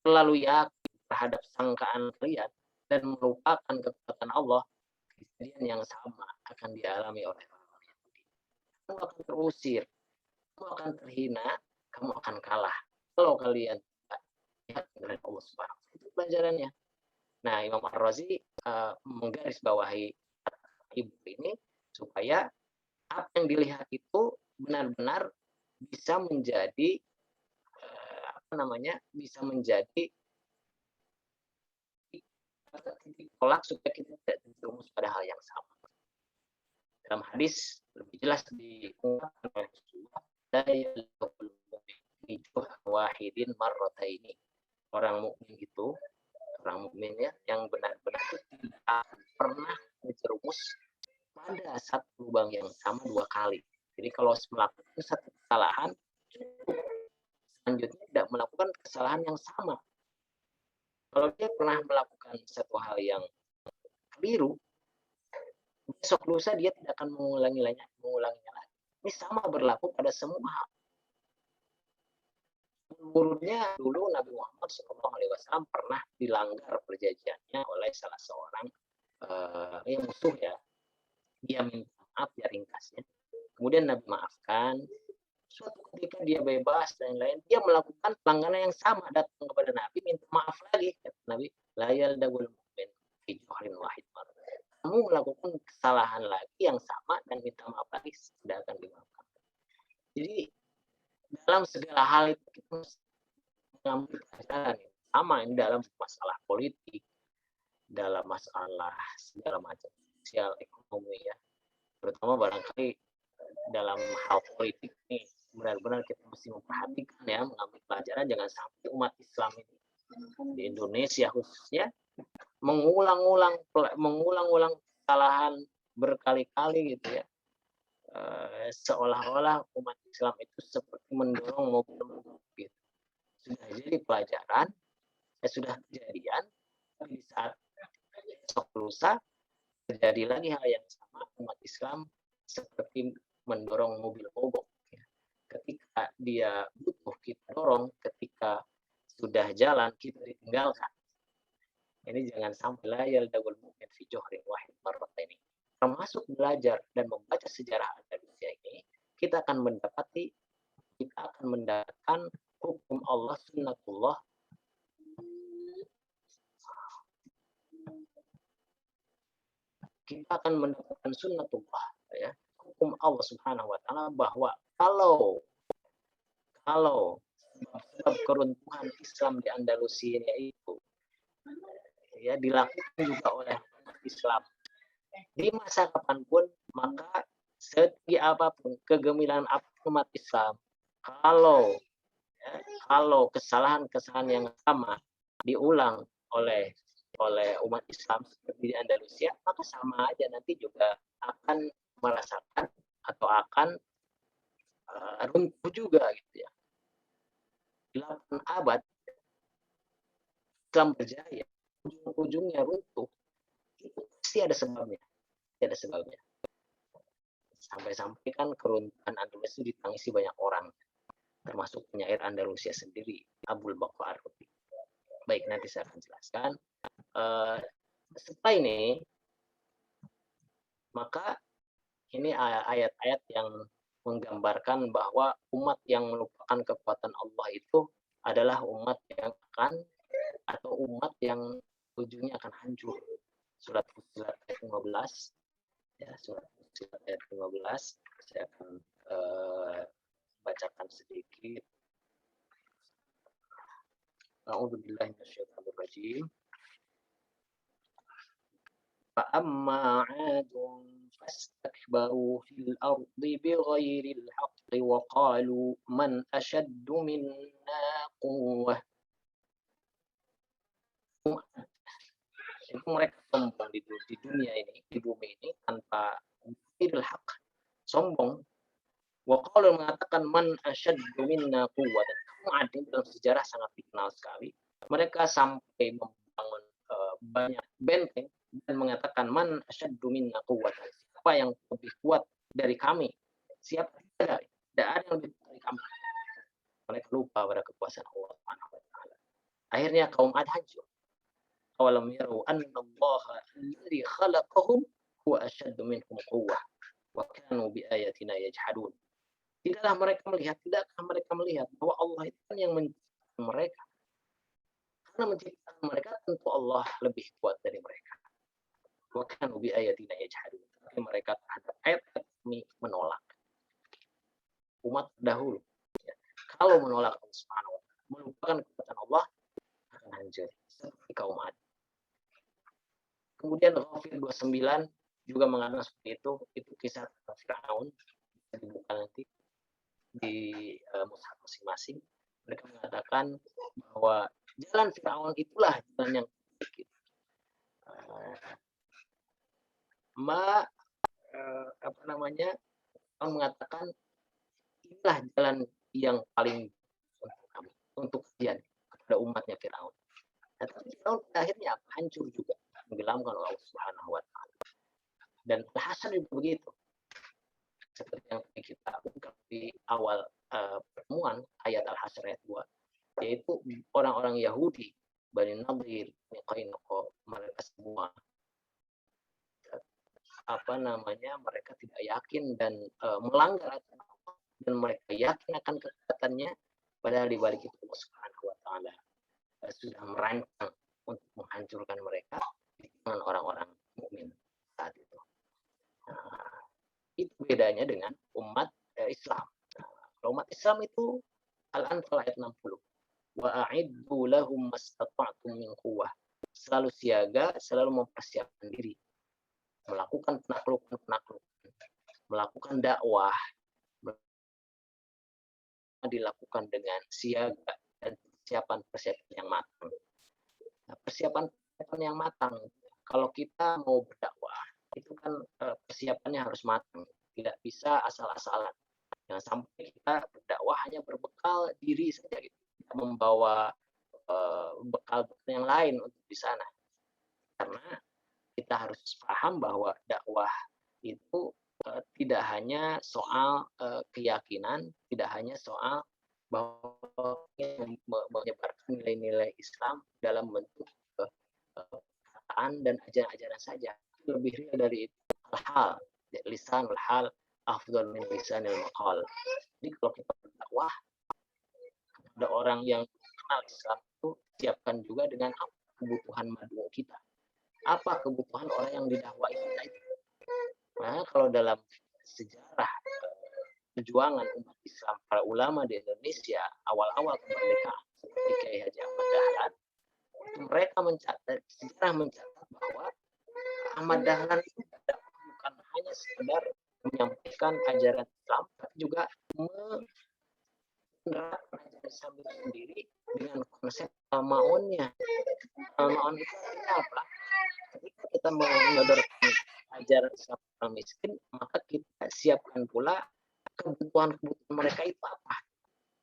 terlalu yakin terhadap sangkaan kalian dan melupakan kekuatan Allah, kejadian yang sama akan dialami oleh orang Yahudi. Kamu akan terusir, kamu akan terhina, kamu akan kalah. Kalau kalian tidak yakin dengan Allah Subhanahu wa taala, itu pelajarannya. Nah, Imam Ar-Razi menggarisbawahi ibu ini supaya apa yang dilihat itu benar-benar bisa menjadi bisa menjadi titik tolak supaya kita tidak terjerumus pada hal yang sama. Dalam hadis lebih jelas diungkapkan oleh Rasulullah, wahidin marrataini. Orang mukmin itu, orang mukmin ya, yang benar-benar tidak pernah terjerumus pada satu lubang yang sama dua kali. Jadi kalau melakukan satu kesalahan, selanjutnya tidak melakukan kesalahan yang sama. Kalau dia pernah melakukan satu hal yang keliru, besok lusa dia tidak akan mengulanginya lagi. Ini sama berlaku pada semua hal. Menurutnya dulu Nabi Muhammad SAW pernah dilanggar perjanjiannya oleh salah seorang musuh ya. Dia minta maaf ya ringkasnya. Kemudian Nabi maafkan. Suatu ketika dia bebas dan lain, dia melakukan pelanggaran yang sama, datang kepada Nabi minta maaf lagi. Kata Nabi, layal dagul mu'min fi johrin wahid. Kamu melakukan kesalahan lagi yang sama dan minta maaf lagi, tidak akan dimaafkan. Jadi dalam segala hal itu kita mengambil pelajaran sama ini dalam masalah politik, dalam masalah segala macam sosial ekonomi ya, terutama barangkali dalam hal politik ini benar-benar kita mesti memperhatikan ya, mengambil pelajaran jangan sampai umat Islam ini di Indonesia khususnya mengulang-ulang kesalahan berkali-kali gitu ya. Seolah-olah umat Islam itu seperti mendorong mobil gitu. Sudah jadi pelajaran, sudah kejadian, tapi di saat besok lusa terjadi lagi hal yang sama, umat Islam seperti mendorong mobil mogok. Ya. Ketika dia butuh kita dorong, ketika sudah jalan kita ditinggalkan. Ini jangan sampai layal dagul mu'min fi johrin wahid marrataini. Termasuk belajar dan membaca sejarah Andalusia ini, kita akan mendapatkan hukum Allah sunnatullah. Kita akan mendapatkan sunnatullah ya, hukum Allah Subhanahu wa taala bahwa kalau sebab keruntuhan Islam di Andalusia itu ya dilakukan juga oleh Islam di masa kapanpun, Maka setinggi apapun, kegemilangan apapun umat Islam, kalau kalau kesalahan-kesalahan yang sama diulang oleh umat Islam seperti di Andalusia, maka sama aja nanti juga akan merasakan atau akan runtuh juga gitu ya. 8 abad Islam berjaya, ujung-ujungnya runtuh, itu pasti ada sebabnya. Ada sebabnya. Sampai-sampai kan keruntuhan Andalus itu ditangisi banyak orang, termasuk penyair Andalusia sendiri, Abul Baqar. Baik, nanti saya akan jelaskan. Setelah ini, maka ini ayat-ayat yang menggambarkan bahwa umat yang melupakan kekuatan Allah itu adalah umat yang akan, atau umat yang ujungnya akan hancur. Surat Fussilat ayat 15. Ya, surat Fussilat ayat 15. Saya akan bacakan sedikit. A'udzubillahi minasyaitonir rajim. فأما عاد فاستكبروا في الأرض بغير الحق وقالوا من أشد منا قوة. Itu mereka sombong di dunia ini, di bumi ini tanpa bighairil haq, sombong. Waqalu mengatakan man asyaddu minna quwwah. Dan kamu ada dalam sejarah sangat dikenal sekali. Mereka sampai membangun banyak benteng dan mengatakan man asyaddu minna quwwatan. Siapa yang lebih kuat dari kami? Siapa? Tidak ada yang lebih kuat dari kami. Mereka lupa pada kekuasaan Allah Subhanahu wa taala. Akhirnya kaum Ad hancur. Awalam yarau anna Allah alladzi khalaqahum huwa asyaddu minhum quwwah wa kanu bi ayatina yajhadun. Tidakkah mereka melihat bahwa Allah itu kan yang menciptakan mereka. Karena menciptakan mereka tentu Allah lebih kuat dari mereka. Wa kanu bi ayatina yajhadun. Tapi mereka terhadap ayat kami menolak. Umat dahulu, ya, kalau menolak Allah Subhanahu wa taala, melupakan kekuatan Allah, akan hancur seperti kaum Ad. Kemudian Ghafir 29 juga mengatakan seperti itu kisah Fir'aun, bisa dibuka nanti di mushaf masing-masing. Mereka mengatakan bahwa jalan Fir'aun itulah jalan yang baik. Fir'aun mengatakan inilah jalan yang paling untuk kami, untuk kalian, kepada umatnya Fir'aun. Nah, tapi Fir'aun pada akhirnya hancur juga, menggelamkan Allah Subhanahu wa taala. Dan Al-Hasyr juga begitu. Seperti yang kita ungkap di awal pertemuan ayat Al-Hasyr ayat 2, yaitu orang-orang Yahudi, Bani Nadir, Bani Qainuqa, mereka semua mereka tidak yakin dan melanggar aturan Allah, dan mereka yakin akan kekuatannya, padahal di balik itu Allah Subhanahu wa taala sudah merancang untuk menghancurkan mereka dengan orang-orang mukmin saat itu. Itu bedanya dengan umat Islam. Kalau umat Islam itu Al-Anfal ayat 60. Wa a'iddu lahum mastata'tum min quwwah. Selalu siaga, selalu mempersiapkan diri. Melakukan penaklukan, melakukan dakwah, dilakukan dengan siaga dan persiapan yang matang. Nah, persiapan yang matang. Kalau kita mau berdakwah, itu kan persiapannya harus matang. Tidak bisa asal-asalan. Jangan sampai kita berdakwah hanya berbekal diri saja, gitu. Kita membawa bekal yang lain untuk di sana. Karena kita harus paham bahwa dakwah itu tidak hanya soal keyakinan, tidak hanya soal bahwa menyebarkan nilai-nilai Islam dalam bentuk perkataan dan ajaran-ajaran saja. Lebih real dari itu. Hal lisanul hal afdal min lisanil maqal. Jadi kalau kita berdakwah ada orang yang kenal Islam itu, siapkan juga dengan apa kebutuhan mad'u kita. Apa kebutuhan orang yang didakwai kita itu. Nah, kalau dalam sejarah perjuangan umat Islam, para ulama di Indonesia awal-awal kemerdekaan seperti Kiai Haji Ahmad Dahlan, mereka sejarah mencatat bahwa Ahmad Dahlan itu bukan hanya sekedar menyampaikan ajaran Islam, tapi juga menerapkan ajaran Islam itu sendiri dengan konsep maonnya. Maon itu artinya apa? Ketika kita menyodorkan ajaran Islam orang miskin, maka kita siapkan pula kebutuhan-kebutuhan mereka itu apa.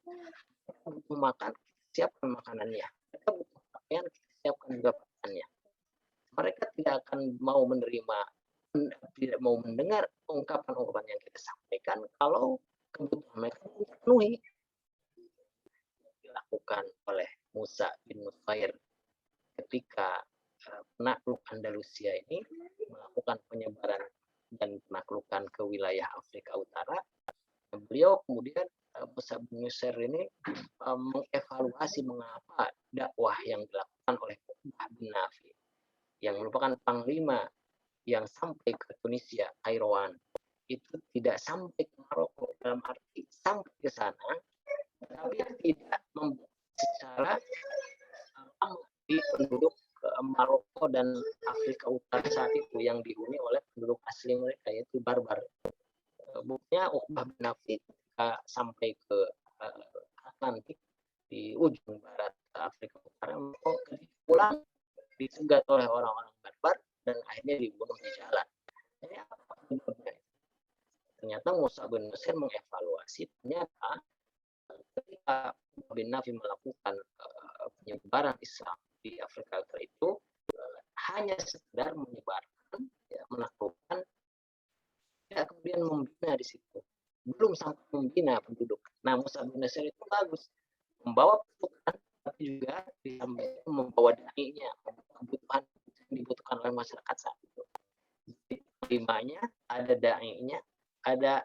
Mereka butuh makan, kita siapkan makanannya. Mereka butuh pakaian, kita siapkan juga pakaiannya. Mereka tidak akan mau menerima, tidak mau mendengar ungkapan-ungkapan yang kita sampaikan kalau kebutuhan mereka terpenuhi. Dilakukan oleh Musa bin Nusair ketika penakluk Andalusia ini melakukan penyebaran dan penaklukan ke wilayah Afrika Utara. Beliau kemudian Musa bin Nusair ini mengevaluasi mengapa dakwah yang dilakukan oleh Uqbah bin Nafi yang merupakan panglima yang sampai ke Tunisia, Kairouan, itu tidak sampai ke Maroko, dalam arti sampai ke sana, tapi tidak secara di penduduk Maroko dan Afrika Utara saat itu yang dihuni oleh penduduk asli mereka, yaitu Barbar. Buktinya Uqbah bin Nafi ketika sampai ke Atlantik di ujung barat Afrika Utara, ketika pulang dicegat oleh orang-orang Barbar dan akhirnya dibunuh di jalan. Jadi apa penyebabnya? Ternyata Musa bin Nusair mengevaluasi, ternyata ketika bin Nafi melakukan penyebaran Islam di Afrika Utara itu hanya sekedar menyebarkan, ya, menaklukkan, ya, kemudian membina di situ. Belum sampai membina penduduk. Nah, Musa bin Nusair itu bagus, membawa pasukan, tapi juga membawa dai-nya, kebutuhan yang dibutuhkan oleh masyarakat saat itu. Limanya ada dai-nya, ada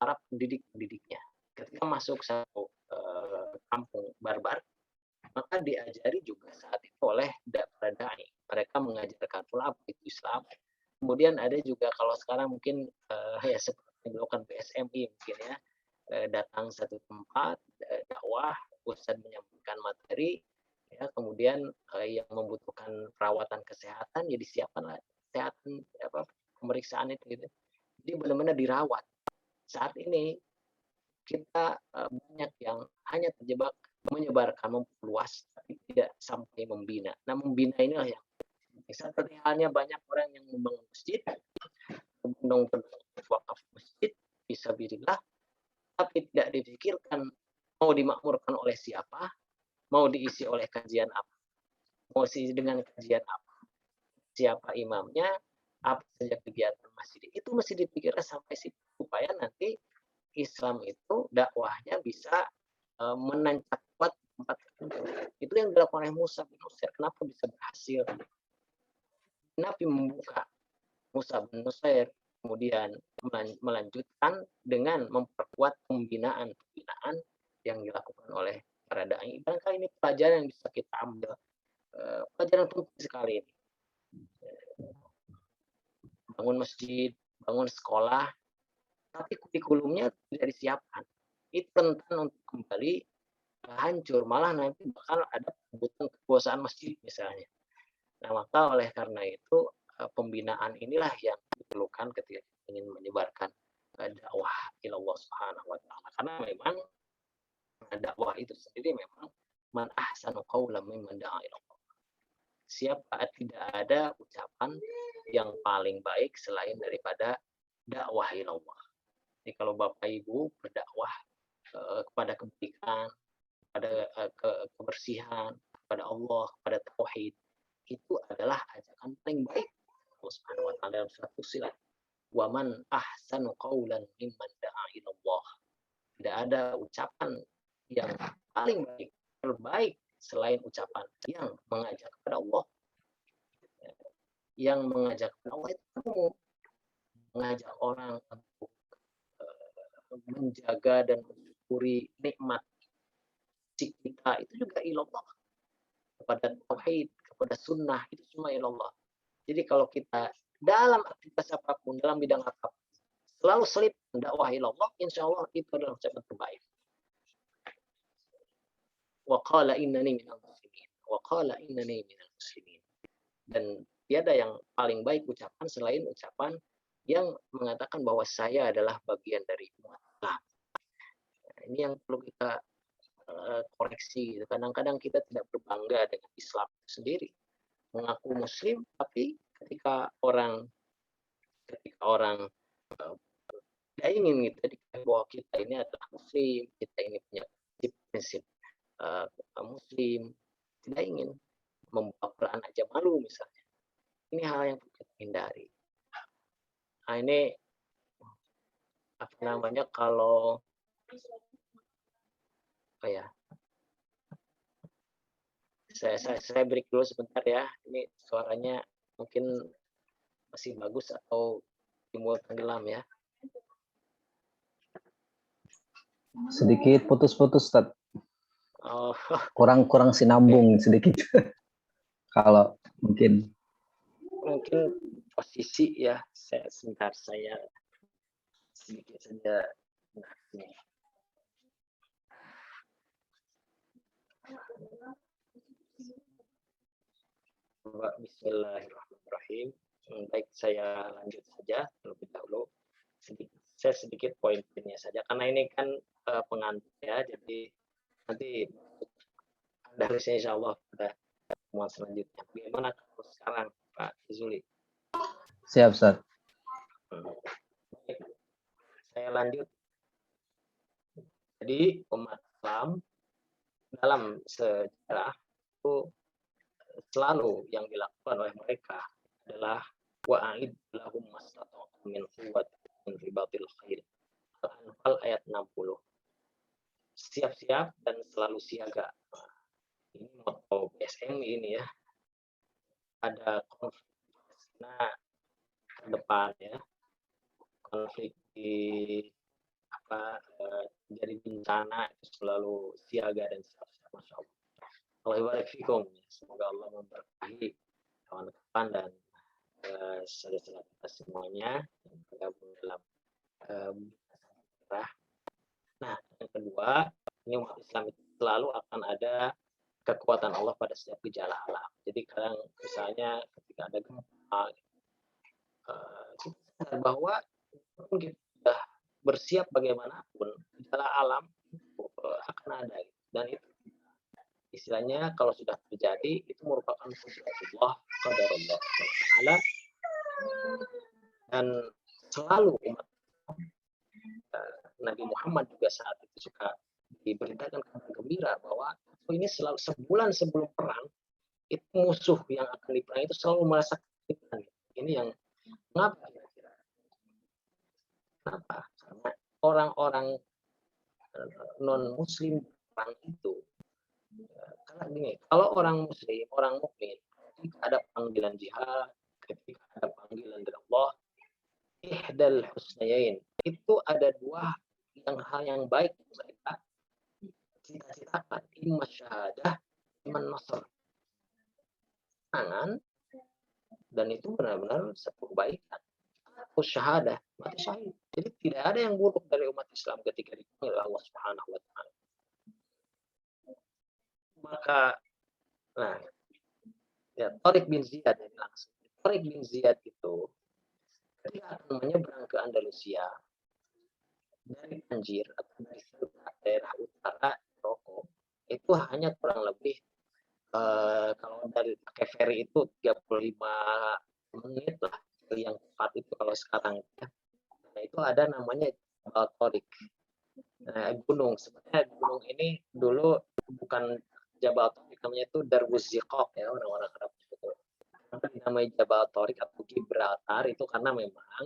para pendidik-pendidiknya. Ketika masuk satu kampung Barbar, maka diajari juga saat itu oleh para dai. Mereka mengajarkan pula apa itu Islam. Kemudian ada juga kalau sekarang mungkin ya seperti melakukan PSMI mungkin ya, datang satu tempat dakwah, ustadz menyampaikan materi, ya, kemudian yang membutuhkan perawatan kesehatan ya disiapkan kesehatan pemeriksaan itu gitu. Jadi benar-benar dirawat. Saat ini kita banyak yang hanya terjebak menyebarkan, memperluas, tapi tidak sampai membina. Nah, membina inilah yang seperti halnya banyak orang yang membangun masjid, membangun wakaf masjid, fisabilillah, tapi tidak dipikirkan mau dimakmurkan oleh siapa, mau diisi oleh kajian apa, mau diisi dengan kajian apa, siapa imamnya, apa saja kegiatan masjid. Itu mesti dipikirkan sampai situ supaya nanti Islam itu dakwahnya bisa menancap kuat tempat tertentu. Itu yang dilakukan oleh Musa bin Nusair. Kenapa bisa berhasil? Nabi membuka Musa bin Nusair, kemudian melanjutkan dengan memperkuat pembinaan yang dilakukan oleh para dai. Barangkali ini pelajaran yang bisa kita ambil, pelajaran penting sekali ini. Bangun masjid, bangun sekolah, tapi kurikulumnya tidak disiapkan. Itu rentan untuk kembali hancur, malah nanti bakal ada kebutuhan kekuasaan masjid misalnya. Nah, maka oleh karena itu pembinaan inilah yang diperlukan ketika ingin menyebarkan dakwah ilallah subhanahu wa ta'ala. Karena memang dakwah itu sendiri memang man ahsanu qawlan mimman da'a ilallah. Siapa, tidak ada ucapan yang paling baik selain daripada dakwah ilallah. Jadi kalau Bapak Ibu berdakwah kepada kebaikan, kepada kebersihan, kepada Allah, kepada tauhid, itu adalah ajakan paling baik Allah Subhanahu wa taala dalam surat Fussilat. Wa man ahsanu qawlan mimman da'a ila Allah. Tidak ada ucapan yang paling baik, terbaik selain ucapan yang mengajak kepada Allah. Yang mengajak kepada Allah itu mengajak orang untuk menjaga dan mensyukuri nikmat kita, itu juga ilallah, kepada tauhid, kepada sunnah, itu semua ilallah. Jadi kalau kita dalam aktivitas apapun, dalam bidang apapun, selalu selip dakwah ilallah, insya Allah itu adalah ucapan terbaik. Wa qala innani minal muslimin. Wa qala innani minal muslimin. Dan tiada yang paling baik ucapan selain ucapan yang mengatakan bahwa saya adalah bagian dari umat Islam. Nah, ini yang perlu kita koreksi. Kadang-kadang kita tidak berbangga dengan Islam sendiri, mengaku Muslim, tapi ketika orang tidak ingin gitu dikatakan bahwa kita ini adalah Muslim, kita ini punya prinsip Muslim, tidak ingin membawa Quran aja malu misalnya. Ini hal yang perlu kita hindari. Nah, ini apa namanya kalau saya break dulu sebentar ya. Ini suaranya mungkin masih bagus atau timbul tenggelam ya. Sedikit putus-putus, Ustaz. Oh, Kurang sinambung sedikit. Kalau mungkin posisi ya, saya sedikit saja. Nah, ini. Bismillahirrahmanirrahim. Baik, saya lanjut saja terlebih dahulu. Saya sedikit poin-poinnya saja, karena ini kan pengantar ya, jadi nanti harusnya insya Allah pada pertemuan selanjutnya. Bagaimana kalau sekarang Pak Zuli? Siap, Ustaz. Saya lanjut. Jadi umat Islam dalam sejarah itu selalu yang dilakukan oleh mereka adalah wa'id lahum mastata'tum min quwwatin min ribatil khair. Al-Anfal ayat 60. Siap-siap dan selalu siaga. Ini motto PSMI ini ya. Ada konflik ke depan ya. Konflik di jadi bencana itu selalu siaga dan siap-siap. Masya Allah. Allah barik fikum. Semoga Allah memberkahi kawan-kawan dan saudara-saudara kita semuanya yang tergabung dalam Nah, yang kedua, ini umat Islam itu selalu akan ada kekuatan Allah pada setiap gejala alam. Jadi kadang misalnya ketika ada gempa, kita sadar bahwa kita sudah bersiap bagaimanapun, gejala alam akan ada. Dan itu istilahnya kalau sudah terjadi, itu merupakan qadar Allah Ta'ala. Dan selalu umat Nabi Muhammad juga saat itu suka diberitakan kabar gembira bahwa ini selalu sebulan sebelum perang itu musuh yang akan diperang itu selalu merasa ketakutan. Ini yang mengapa kira-kira? Kenapa? Karena orang-orang non Muslim perang itu karena gini, kalau orang Muslim, orang mukmin, ketika ada panggilan jihad, ketika ada panggilan dari Allah, ihdal husnayain, itu ada dua hal yang baik mereka cita-citakan, imma syahadah, imma nasr. Tangan, dan itu benar-benar satu kebaikan. Aku syahadah, mati syahid. Jadi tidak ada yang buruk dari umat Islam ketika dipanggil oleh Allah Subhanahu wa Ta'ala. Maka, nah, ya, Tariq bin Ziyad yang langsung. Tariq bin Ziyad itu ketika akan menyeberang ke Andalusia dari Tanjir atau dari daerah utara Maroko, itu hanya kurang lebih kalau dari pakai ferry itu 35 menit lah, yang tepat itu kalau sekarang. Nah, itu ada namanya Jabal Tariq. Nah, gunung. Sebenarnya gunung ini dulu bukan Jabal Tariq, namanya itu Darwuz Ziqaq ya, orang-orang Arab itu. Namanya Jabal Tariq atau Gibraltar itu karena memang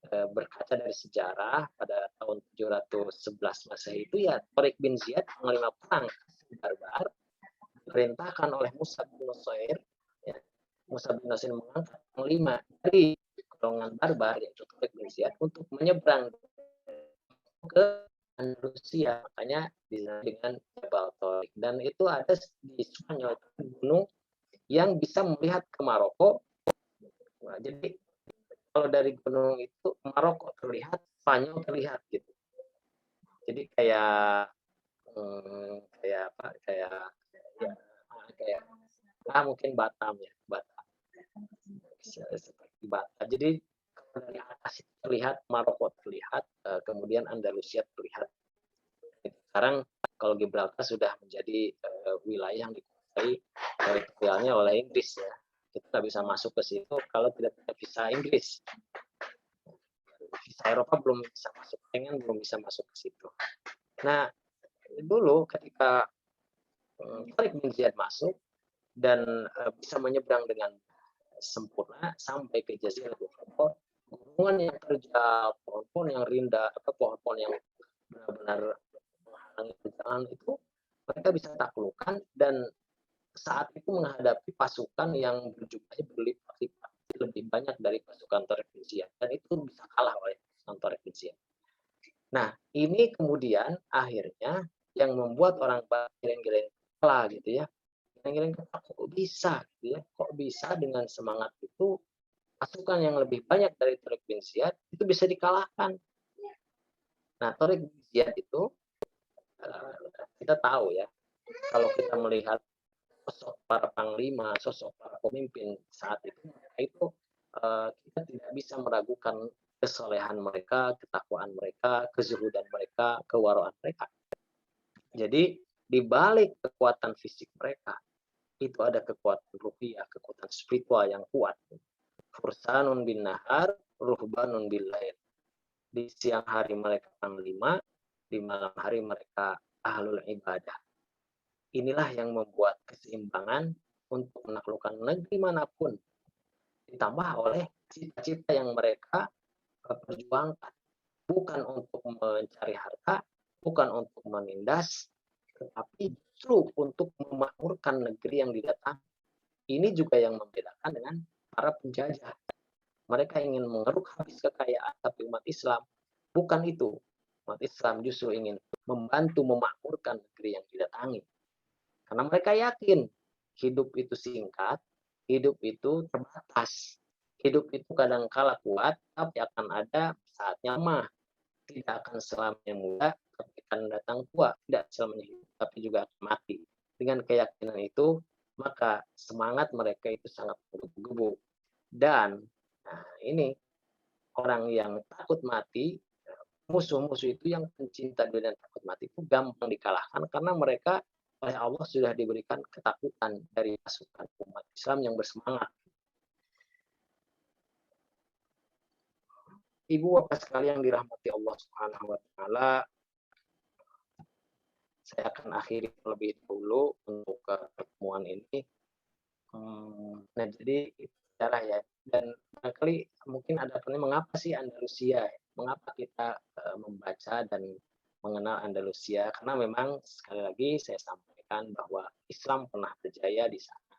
berkaca dari sejarah pada tahun 711 Masehi itu ya Tariq bin Ziyad panglima perang barbar diperintahkan oleh Musa bin Nusair ya, Musa bin Nusair mengangkat panglima dari golongan barbar yaitu Tariq bin Ziyad untuk menyeberang ke Andalusia, makanya disebut dengan Jabal Tariq. Dan itu ada di Spanyol, gunung yang bisa melihat ke Maroko. Nah, jadi kalau dari gunung itu Maroko terlihat, Spanyol terlihat gitu. Jadi kayak mungkin Batam ya, Batam. Seperti Batam. Jadi dari atas itu terlihat, Maroko terlihat, kemudian Andalusia terlihat. Sekarang kalau Gibraltar sudah menjadi wilayah yang dikuasai teritorialnya oleh Inggris ya. Kita nggak bisa masuk ke situ kalau tidak ada visa Inggris. Visa Eropa belum bisa masuk, Schengen belum bisa masuk ke situ. Nah, dulu ketika Tariq bin Ziyad masuk dan bisa menyeberang dengan sempurna sampai ke Jaziratul Arab, gunungan yang terjal, pohon-pohon yang rindang, pohon-pohon yang benar-benar menghalangi jalan itu mereka bisa taklukkan, dan saat itu menghadapi pasukan yang berjumlahnya berlipat-lipat lebih banyak dari pasukan Tariq bin Ziyad, dan itu bisa kalah oleh pasukan Tariq bin Ziyad. Nah, ini kemudian akhirnya yang membuat orang geleng-geleng kepala gitu ya. Geleng-geleng kepala kok bisa gitu ya. Kok bisa dengan semangat itu pasukan yang lebih banyak dari Tariq bin Ziyad itu bisa dikalahkan. Nah, Tariq bin Ziyad itu kita tahu ya, kalau kita melihat sosok para panglima, sosok para pemimpin saat itu kita tidak bisa meragukan kesolehan mereka, ketakwaan mereka, kezuhudan mereka, kewaraan mereka. Jadi di balik kekuatan fisik mereka itu ada kekuatan ruhiyah, kekuatan spiritual yang kuat. Fursanun bin nahar, ruhbanun bil lail. Di siang hari mereka panglima, di malam hari mereka ahlul ibadah. Inilah yang membuat keseimbangan untuk menaklukkan negeri manapun, ditambah oleh cita-cita yang mereka perjuangkan. Bukan untuk mencari harta, bukan untuk menindas, tetapi justru untuk memakmurkan negeri yang didatangi. Ini juga yang membedakan dengan para penjajah. Mereka ingin mengeruk habis kekayaan, tapi umat Islam bukan itu. Umat Islam justru ingin membantu memakmurkan negeri yang didatangi. Karena mereka yakin hidup itu singkat, hidup itu terbatas. Hidup itu kadang-kala kuat, tapi akan ada saatnya lemah. Tidak akan selamanya muda, tapi akan datang tua. Tidak selamanya hidup, tapi juga akan mati. Dengan keyakinan itu, maka semangat mereka itu sangat menggebu-gebu. Dan ini orang yang takut mati, musuh-musuh itu yang pencinta dunia dan takut mati itu gampang dikalahkan karena mereka oleh Allah sudah diberikan ketakutan dari pasukan umat Islam yang bersemangat. Ibu bapak sekalian yang dirahmati Allah Subhanahu wa taala, saya akan akhiri terlebih dahulu untuk pertemuan ini. Nah, jadi sejarah ya, dan barangkali mungkin ada pertanyaan, mengapa sih Andalusia? Mengapa kita membaca dan mengenal Andalusia? Karena memang sekali lagi saya sampaikan bahwa Islam pernah berjaya di sana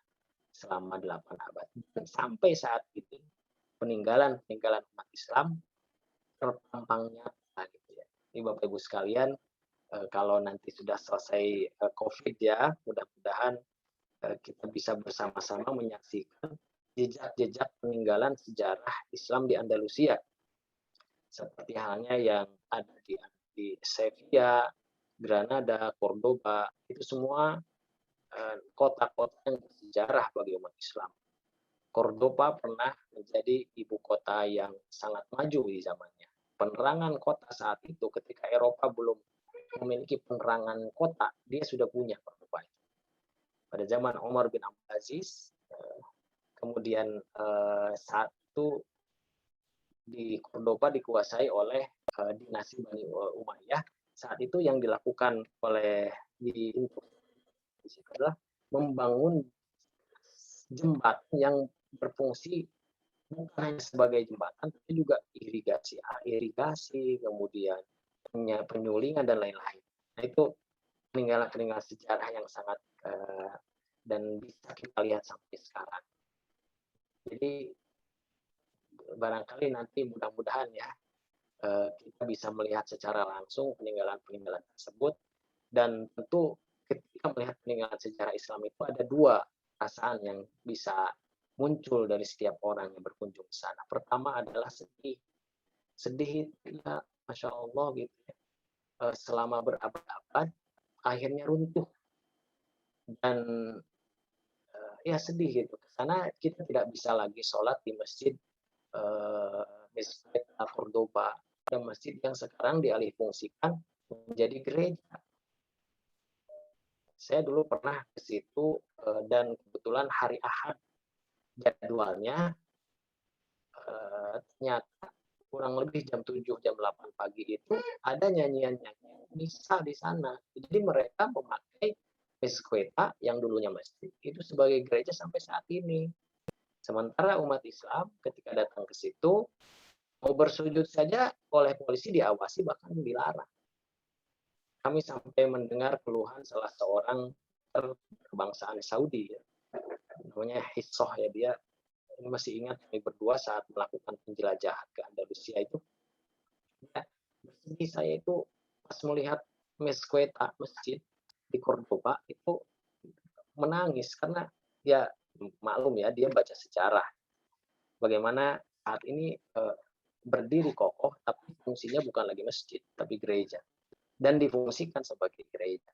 selama 8 abad. Dan sampai saat ini peninggalan-peninggalan umat Islam terpampang nyata gitu ya. Ini Bapak Ibu sekalian, kalau nanti sudah selesai COVID ya, mudah-mudahan kita bisa bersama-sama menyaksikan jejak-jejak peninggalan sejarah Islam di Andalusia. Seperti halnya yang ada di Sevilla, Granada, Cordoba, itu semua kota-kota yang bersejarah bagi umat Islam. Cordoba pernah menjadi ibu kota yang sangat maju di zamannya. Penerangan kota saat itu ketika Eropa belum memiliki penerangan kota, dia sudah punya Cordoba. Pada zaman Umar bin Abdul Aziz, kemudian saat itu di Cordoba dikuasai oleh dinasti Bani Umayyah. Saat itu yang dilakukan oleh di adalah membangun jembatan yang berfungsi bukan hanya sebagai jembatan, tapi juga irigasi, kemudian penyulingan dan lain-lain. Nah, itu peninggalan-peninggalan sejarah yang sangat dan bisa kita lihat sampai sekarang. Jadi barangkali nanti mudah-mudahan ya kita bisa melihat secara langsung peninggalan-peninggalan tersebut, dan tentu ketika melihat peninggalan sejarah Islam itu ada dua perasaan yang bisa muncul dari setiap orang yang berkunjung ke sana. Pertama adalah sedih. Sedih itu ya, Masya Allah gitu ya. Selama berabad-abad akhirnya runtuh. Dan ya sedih gitu. Karena kita tidak bisa lagi sholat di masjid Mezquita, Cordoba, ada masjid yang sekarang dialihfungsikan menjadi gereja. Saya dulu pernah ke situ dan kebetulan hari Ahad jadwalnya, ternyata kurang lebih jam 7, jam 8 pagi itu ada nyanyian-nyanyian misa di sana. Jadi mereka memakai Mezquita yang dulunya masjid itu sebagai gereja sampai saat ini. Sementara umat Islam ketika datang ke situ mau bersujud saja oleh polisi diawasi, bahkan dilarang. Kami sampai mendengar keluhan salah seorang kebangsaan Saudi, ya. Namanya Hissoh, ya, dia ini masih ingat kami berdua saat melakukan penjelajahan ke Andalusia itu. Ya, bersedih saya itu pas melihat Mezquita, masjid di Cordoba itu menangis karena ya maklum ya, dia baca sejarah bagaimana saat ini berdiri kokoh tapi fungsinya bukan lagi masjid tapi gereja dan difungsikan sebagai gereja.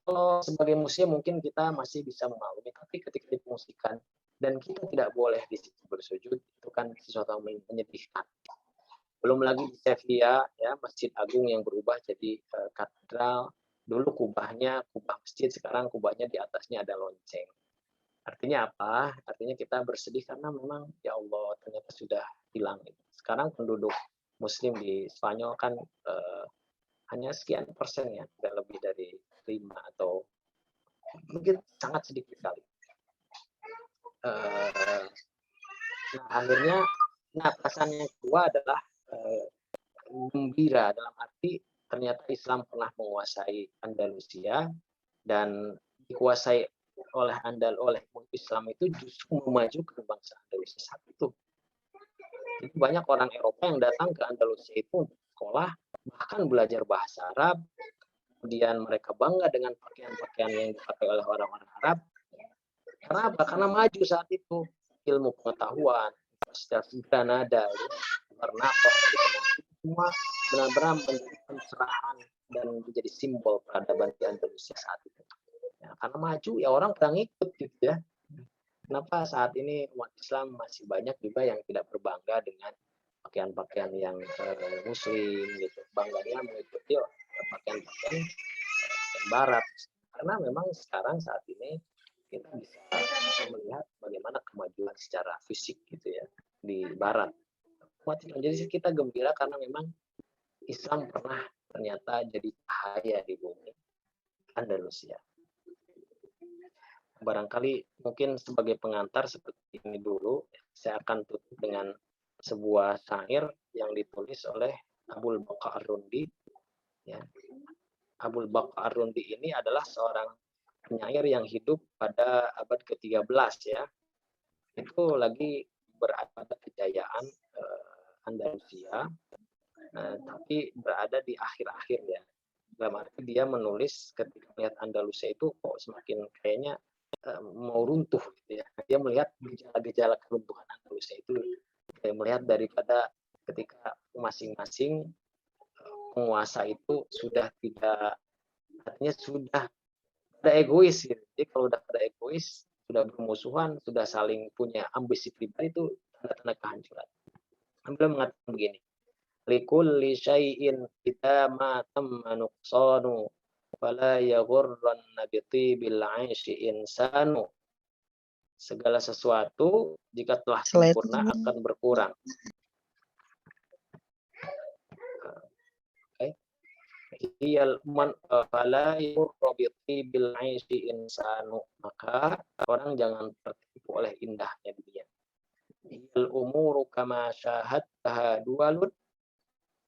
Kalau sebagai museum mungkin kita masih bisa memaklumi, tapi ketika difungsikan dan kita tidak boleh di situ bersujud, itu kan sesuatu yang menyedihkan. Belum lagi di Sevilla, ya, Masjid Agung yang berubah jadi katedral. Dulu kubahnya kubah masjid, sekarang kubahnya di atasnya ada lonceng. Artinya apa? Artinya kita bersedih karena memang ya Allah ternyata sudah hilang. Sekarang penduduk Muslim di Spanyol kan hanya sekian persen, ya, tidak lebih dari 5 atau mungkin sangat sedikit sekali. Nah, akhirnya perasaan yang kedua adalah gembira, dalam arti ternyata Islam pernah menguasai Andalusia dan dikuasai oleh Islam itu justru memajukan bangsa Andalusia saat itu. Jadi banyak orang Eropa yang datang ke Andalusia itu untuk sekolah, bahkan belajar bahasa Arab. Kemudian mereka bangga dengan pakaian-pakaian yang dipakai oleh orang-orang Arab. Kenapa? Karena maju saat itu ilmu pengetahuan, Universitas Granada, Bernapa, semua benar-benar menjadi pencerahan dan menjadi simbol peradaban di Andalusia saat itu. Ya, karena maju ya orang pada ngikut gitu ya. Kenapa saat ini umat Islam masih banyak juga yang tidak berbangga dengan pakaian-pakaian yang Muslim gitu, bangganya mengikuti pakaian-pakaian Barat. Karena memang sekarang saat ini kita bisa melihat bagaimana kemajuan secara fisik gitu ya di Barat. Jadi kita gembira karena memang Islam pernah ternyata jadi cahaya di bumi Andalusia. Barangkali mungkin sebagai pengantar seperti ini dulu, saya akan tutup dengan sebuah syair yang ditulis oleh Abul Baqa Ar-Rundi. Ya. Abul Baqa Ar-Rundi ini adalah seorang penyair yang hidup pada abad ke-13, ya. Itu lagi berada pada kejayaan Andalusia, tapi berada di akhir-akhir, ya. Dalam arti dia menulis ketika melihat Andalusia itu kok semakin kayaknya mau runtuh gitu ya. Dia melihat gejala-gejala keruntuhan Andalusia itu, dia melihat daripada ketika masing-masing penguasa itu sudah tidak, artinya sudah ada egois gitu. Jadi kalau udah ada egois, sudah bermusuhan, sudah saling punya ambisi pribadi, itu tanda-tanda kehancuran. Beliau mengatakan begini, likulli syai'in idza ma tamma nuqsanu fala yaghurranna bi tibil 'aishi insanu. Segala sesuatu jika telah sempurna akan berkurang. Iyal man fala yaghurra bi tibil 'aishi insanu. Maka orang jangan tertipu oleh indahnya dunia. Iyal umuru kama syahadtaha dualun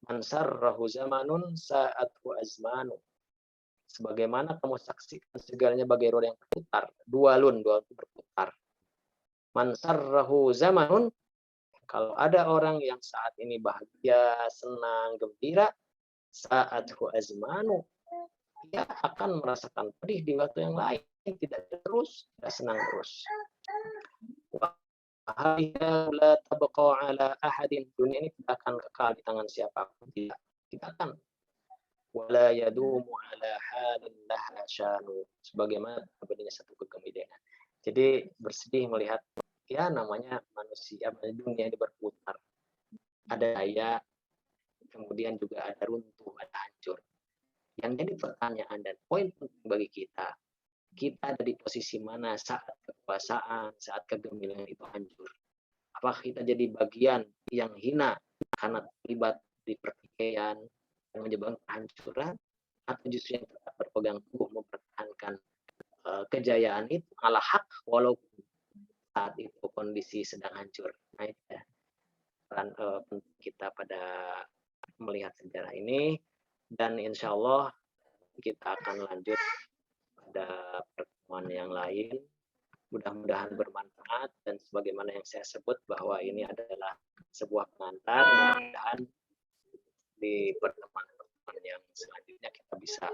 man sarrahu zamanun sa'athu azmanu. Sebagaimana kamu saksikan segalanya bagai roda yang berputar, dua itu berputar. Man sarrahu zamanun, kalau ada orang yang saat ini bahagia, senang, gembira, sa'athu azmanu, dia akan merasakan pedih di waktu yang lain, tidak terus, tidak senang terus. La tabqa ala ahadin, dunia ini tidak akan kekal di tangan siapapun, tidak akan. Wala yadumu ala halin laha syanu, sebagaimana berbeda satu kegembiraan. Jadi bersedih melihat ya namanya manusia, dunia ini berputar. Ada daya, kemudian juga ada runtuh, ada hancur. Yang jadi pertanyaan dan poin penting bagi kita ada di posisi mana saat kekuasaan, saat kegemilangan itu hancur. Apakah kita jadi bagian yang hina karena terlibat di pertikaian yang menyebabkan kehancuran, atau justru yang tetap berpegang teguh mempertahankan kejayaan itu malah hak walaupun saat itu kondisi sedang hancur. Nah, itu ya peran penting kita pada melihat sejarah ini, dan insya Allah kita akan lanjut pada pertemuan yang lain. Mudah-mudahan bermanfaat, dan sebagaimana yang saya sebut bahwa ini adalah sebuah pengantar, mudah-mudahan di pertemuan yang selanjutnya kita bisa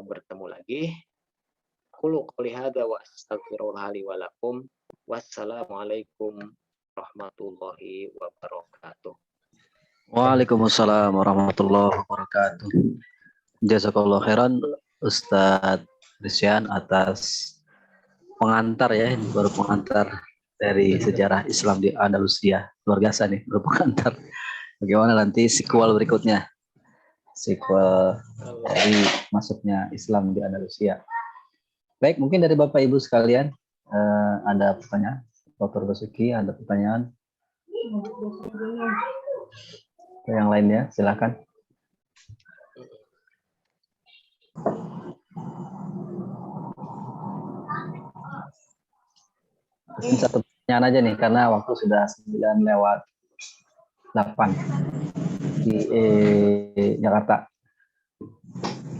bertemu lagi. Qulu qouli hadza wa astaghfirullah li wa lakum. Wassalamualaikum warahmatullahi wabarakatuh. Waalaikumsalam warahmatullahi wabarakatuh. Jazakallah khairan Ustadz Rizyan atas pengantar ya, ini baru pengantar dari sejarah Islam di Andalusia. Luar biasa nih, baru pengantar. Bagaimana nanti sequel berikutnya? Sequel dari masuknya Islam di Andalusia. Baik, mungkin dari Bapak Ibu sekalian ada pertanyaan? Dr. Basuki, ada pertanyaan? Yang lainnya, silakan. Mungkin satu pertanyaan aja nih, karena waktu sudah 9:08 di Jakarta.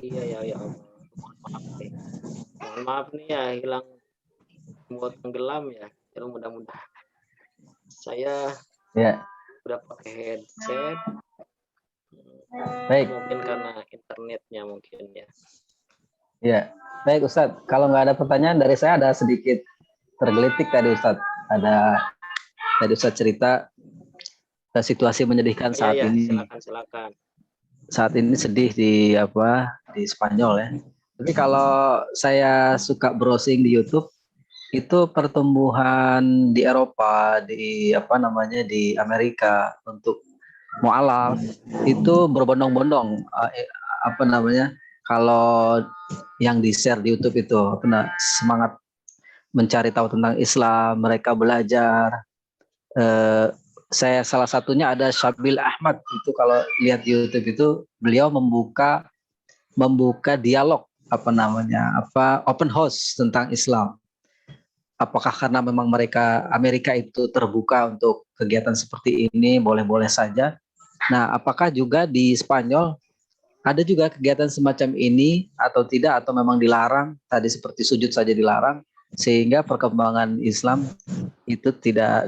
Iya ya. Mohon maaf nih ya, hilang buat tenggelam ya. Jadi mudah-mudahan saya udah pakai headset. Baik. Mungkin karena internetnya mungkin ya. Ya, baik Ustadz. Kalau nggak ada pertanyaan dari saya, ada sedikit tergelitik tadi Ustadz. Ada tadi Ustadz cerita situasi menyedihkan saat ini. Silakan. Saat ini sedih di Spanyol ya. Tapi kalau saya suka browsing di YouTube, itu pertumbuhan di Eropa, di di Amerika untuk mualaf itu berbondong-bondong. Kalau yang di share di YouTube itu semangat mencari tahu tentang Islam, mereka belajar. Saya salah satunya ada Syabil Ahmad, itu kalau lihat di YouTube itu beliau membuka dialog open house tentang Islam. Apakah karena memang Amerika itu terbuka untuk kegiatan seperti ini, boleh-boleh saja. Nah, apakah juga di Spanyol ada juga kegiatan semacam ini atau tidak, atau memang dilarang? Tadi seperti sujud saja dilarang, sehingga perkembangan Islam itu tidak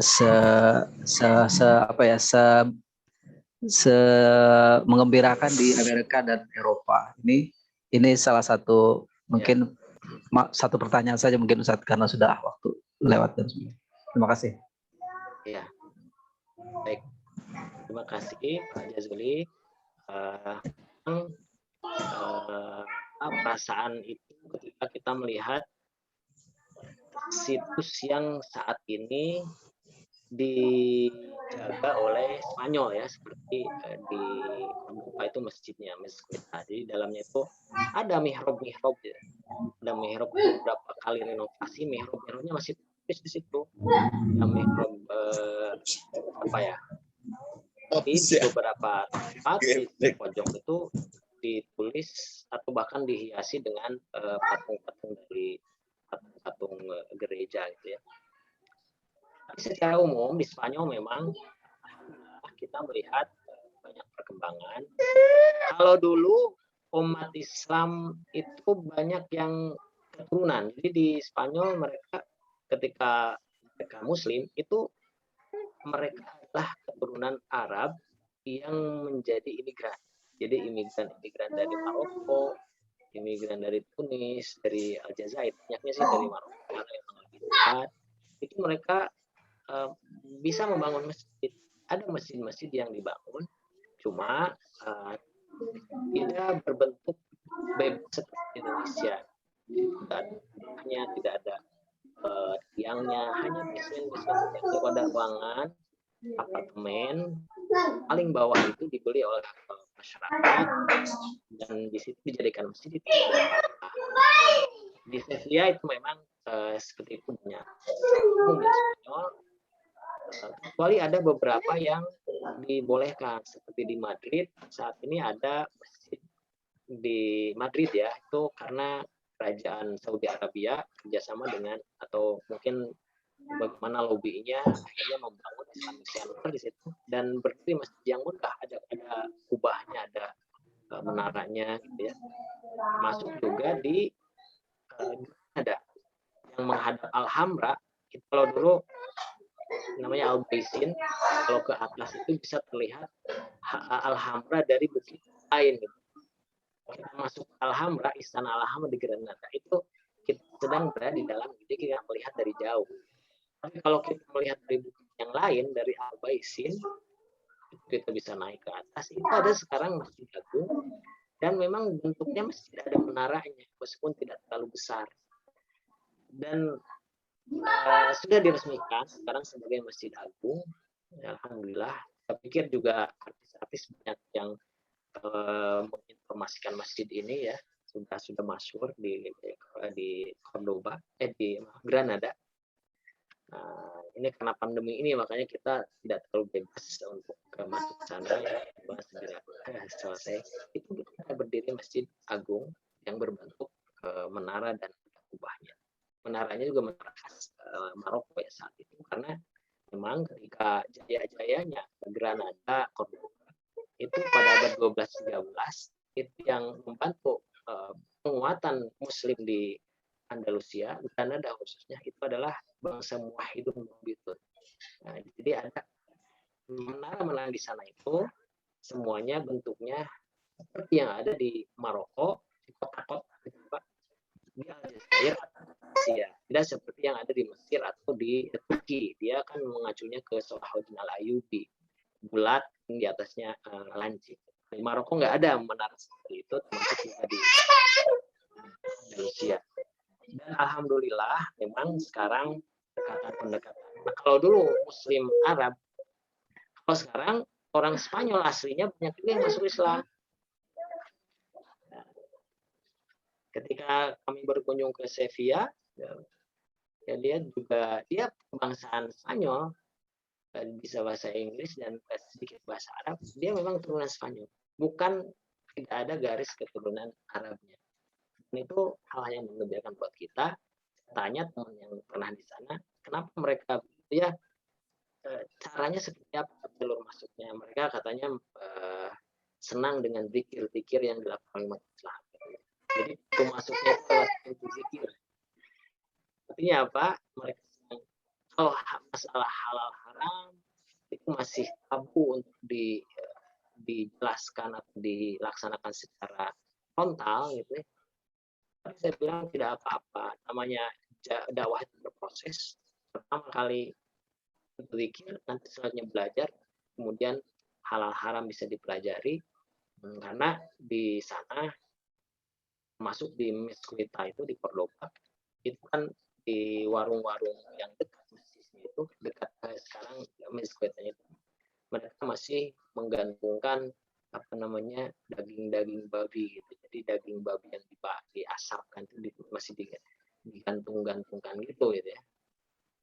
mengembirakan di Amerika dan Eropa. Ini salah satu mungkin satu pertanyaan saja mungkin Ustaz, karena sudah waktu lewat. Terima kasih. Ya, baik. Terima kasih Pak Jazuli. Perasaan itu ketika kita melihat situs yang saat ini dijaga oleh Spanyol ya, seperti di Muka itu masjidnya, masjid tadi dalamnya itu ada mihrab ya. Ada mihrab, beberapa kali renovasi, mihrabnya masih di situ. Ada mihrab di beberapa tempat di pojok itu ditulis atau bahkan dihiasi dengan patung-patung dari patung gereja gitu ya. Tapi secara umum di Spanyol memang kita melihat banyak perkembangan. Kalau dulu umat Islam itu banyak yang keturunan. Jadi di Spanyol mereka ketika mereka Muslim itu mereka adalah keturunan Arab yang menjadi imigran. Jadi imigran dari Maroko, imigran dari Tunis, dari Aljazair, banyaknya sih dari Maroko karena yang lebih dekat. Itu mereka bisa membangun masjid. Ada masjid-masjid yang dibangun, cuma tidak berbentuk bebas seperti Indonesia. Hanya tidak ada tiangnya hanya mesin-mesin yang pada ruangan apartemen paling bawah itu dibeli oleh masyarakat dan di situ dijadikan masjid. Di Sevilla itu memang seperti itu punya umum ya Spanyol, kecuali ada beberapa yang dibolehkan seperti di Madrid. Saat ini ada masjid di Madrid ya, itu karena kerajaan Saudi Arabia kerjasama dengan atau mungkin bagaimana lobbynya akhirnya membangun Islamic Center di situ dan berdiri masjid yang megah, ada kubahnya, ada menaranya gitu ya. Masuk juga di ada yang menghadap Alhambra. Itu kalau dulu namanya Albaicin, kalau ke atas itu bisa terlihat Alhambra dari bukit lain gitu. Kita masuk Alhambra, istana Alhambra di Granada itu kita sedang berada di dalam, jadi kita melihat dari jauh. Tapi kalau kita melihat dari bukit yang lain, dari Albaicin, kita bisa naik ke atas. Itu ada sekarang Masjid Agung dan memang bentuknya masih ada menaranya meskipun tidak terlalu besar. Dan sudah diresmikan sekarang sebagai Masjid Agung. Alhamdulillah. Saya pikir juga artis-artis banyak yang menginformasikan masjid ini ya, sudah masyhur di Cordoba, di Granada. Ini karena pandemi ini makanya kita tidak terlalu bebas untuk masuk ke sana ya, segera selesai. Itu kita berdiri Masjid Agung yang berbentuk menara dan kubahnya. Menaranya juga menara khas Maroko ya saat itu, karena memang ketika jaya-jayanya Granada, Cordoba itu pada abad 12-13 itu yang membantu penguatan Muslim di Andalusia, Granada khususnya, itu adalah bangsa Muwahhidun Mu'minun. Nah, jadi ada menara-menara di sana itu semuanya bentuknya seperti yang ada di Maroko, di kota-kota di Aljazair, Asia. Tidak seperti yang ada di Mesir atau di Turki. Dia kan mengacunya ke Salahuddin Al-Ayyubi, bulat di atasnya lancip. Di Maroko nggak ada menara seperti itu, termasuk juga di Indonesia. Dan alhamdulillah memang sekarang pendekatan. Nah, kalau dulu Muslim Arab, kalau sekarang orang Spanyol aslinya banyak juga yang masuk Islam. Ketika kami berkunjung ke Sevilla, ya dia kebangsaan Spanyol, bisa bahasa Inggris dan sedikit bahasa Arab. Dia memang keturunan Spanyol, bukan tidak ada garis keturunan Arabnya. Dan itu hal yang membedakan buat kita. Tanya teman yang pernah di sana, kenapa mereka ya caranya seperti apa jalur masuknya? Mereka katanya senang dengan zikir-zikir yang dilakukan umat Islam. Jadi itu masuknya itu lewat pintu zikir. Artinya apa? Mereka senang. Kalau masalah halal haram itu masih tabu untuk dijelaskan atau dilaksanakan secara frontal gitu ya. Tapi saya bilang tidak apa-apa, namanya dakwah itu berproses. Pertama kali berzikir, nanti selanjutnya belajar, kemudian halal haram bisa dipelajari, karena di sana masuk di Mezquita itu di Cordoba, itu kan di warung-warung yang dekat masjidnya itu, dekat sekarang Mezquita itu, mereka masih menggantungkan daging-daging babi gitu. Jadi daging babi yang diasapkan itu masih digantung-gantungkan gitu ya.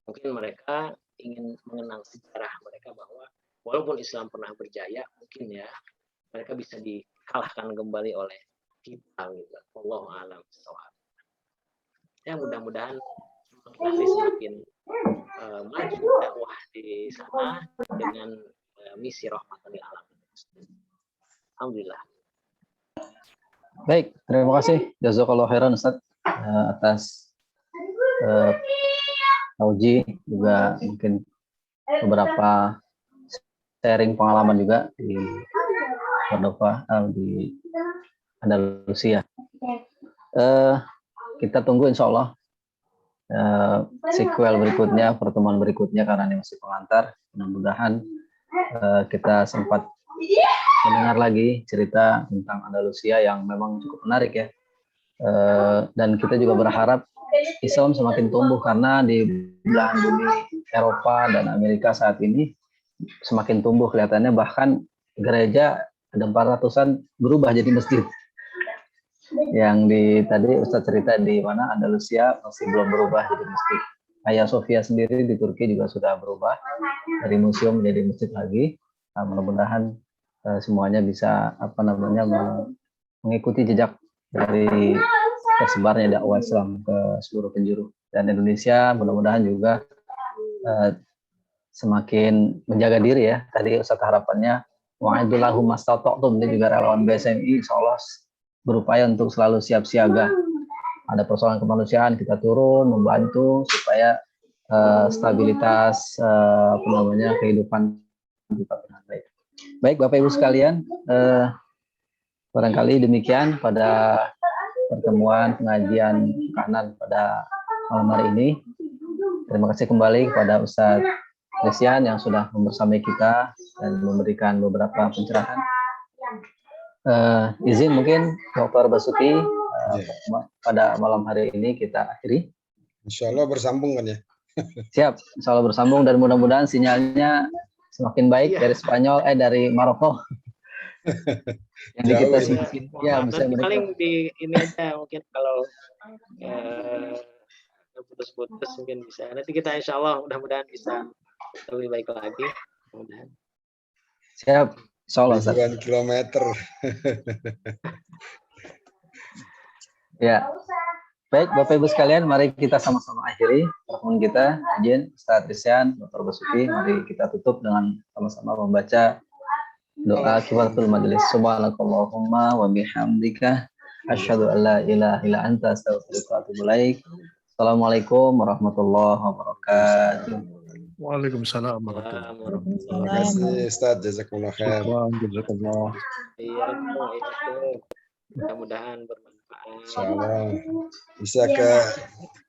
Mungkin mereka ingin mengenang sejarah mereka bahwa walaupun Islam pernah berjaya, mungkin ya mereka bisa dikalahkan kembali oleh kita gitu. Wallahu a'lam bishawab. Ya mudah-mudahan semakin hari semakin maju dakwah di sana dengan misi rahmatan lil alamin. Alhamdulillah. Baik, terima kasih jazakallahu khairan Ustaz atas tauji, juga mungkin beberapa sharing pengalaman juga di Cordoba, di Andalusia. Kita tunggu insya Allah sequel berikutnya, pertemuan berikutnya, karena ini masih pengantar. Mudah-mudahan kita sempat mendengar lagi cerita tentang Andalusia yang memang cukup menarik ya. Dan kita juga berharap Islam semakin tumbuh karena di belahan bumi Eropa dan Amerika saat ini semakin tumbuh kelihatannya, bahkan gereja ada 400-an berubah jadi masjid. Yang tadi Ustadz cerita di mana Andalusia masih belum berubah jadi masjid. Hagia Sophia sendiri di Turki juga sudah berubah dari museum menjadi masjid lagi. Nah, mudah-mudahan semuanya bisa mengikuti jejak dari tersebarnya dakwah Islam ke seluruh penjuru, dan Indonesia mudah-mudahan juga semakin menjaga diri ya. Tadi Ustadz harapannya wa'idullahu mastata'tum, ini juga relawan BSMI insya Allah berupaya untuk selalu siap siaga. Ada persoalan kemanusiaan, kita turun membantu supaya stabilitas kehidupan kita dengan baik. Baik Bapak Ibu sekalian, barangkali demikian pada pertemuan pengajian kanan pada malam hari ini. Terima kasih kembali kepada Ustadz Christian yang sudah membersamai kita dan memberikan beberapa pencerahan. Izin mungkin Dr. Basuki pada malam hari ini kita akhiri. Insya Allah bersambung kan ya? Siap, insya Allah bersambung, dan mudah-mudahan sinyalnya semakin baik dari Spanyol, dari Maroko. Yang kita semakin bisa paling di ini aja mungkin kalau putus-putus mungkin bisa. Nanti kita insya Allah mudah-mudahan bisa lebih baik lagi. Mudah-mudahan. Siap, insya Allah. Ribuan kilometer. Ya. Baik, Bapak Ibu sekalian, mari kita sama-sama akhiri pertemuan kita. Izin Ustadz Christian, Dr. Basuki, mari kita tutup dengan sama-sama membaca doa kifaratul majelis. Subhanakallahumma wa bihamdika asyhadu an la ilaha illa anta astaghfiruka wa atubu ilaik. Assalamualaikum warahmatullahi wabarakatuh. Waalaikumsalam warahmatullahi wabarakatuh. Terima kasih Ustaz, jazakumullah khair. Jazakallah. Iya, mudah-mudahan bermanfaat. Insyaallah bisa ke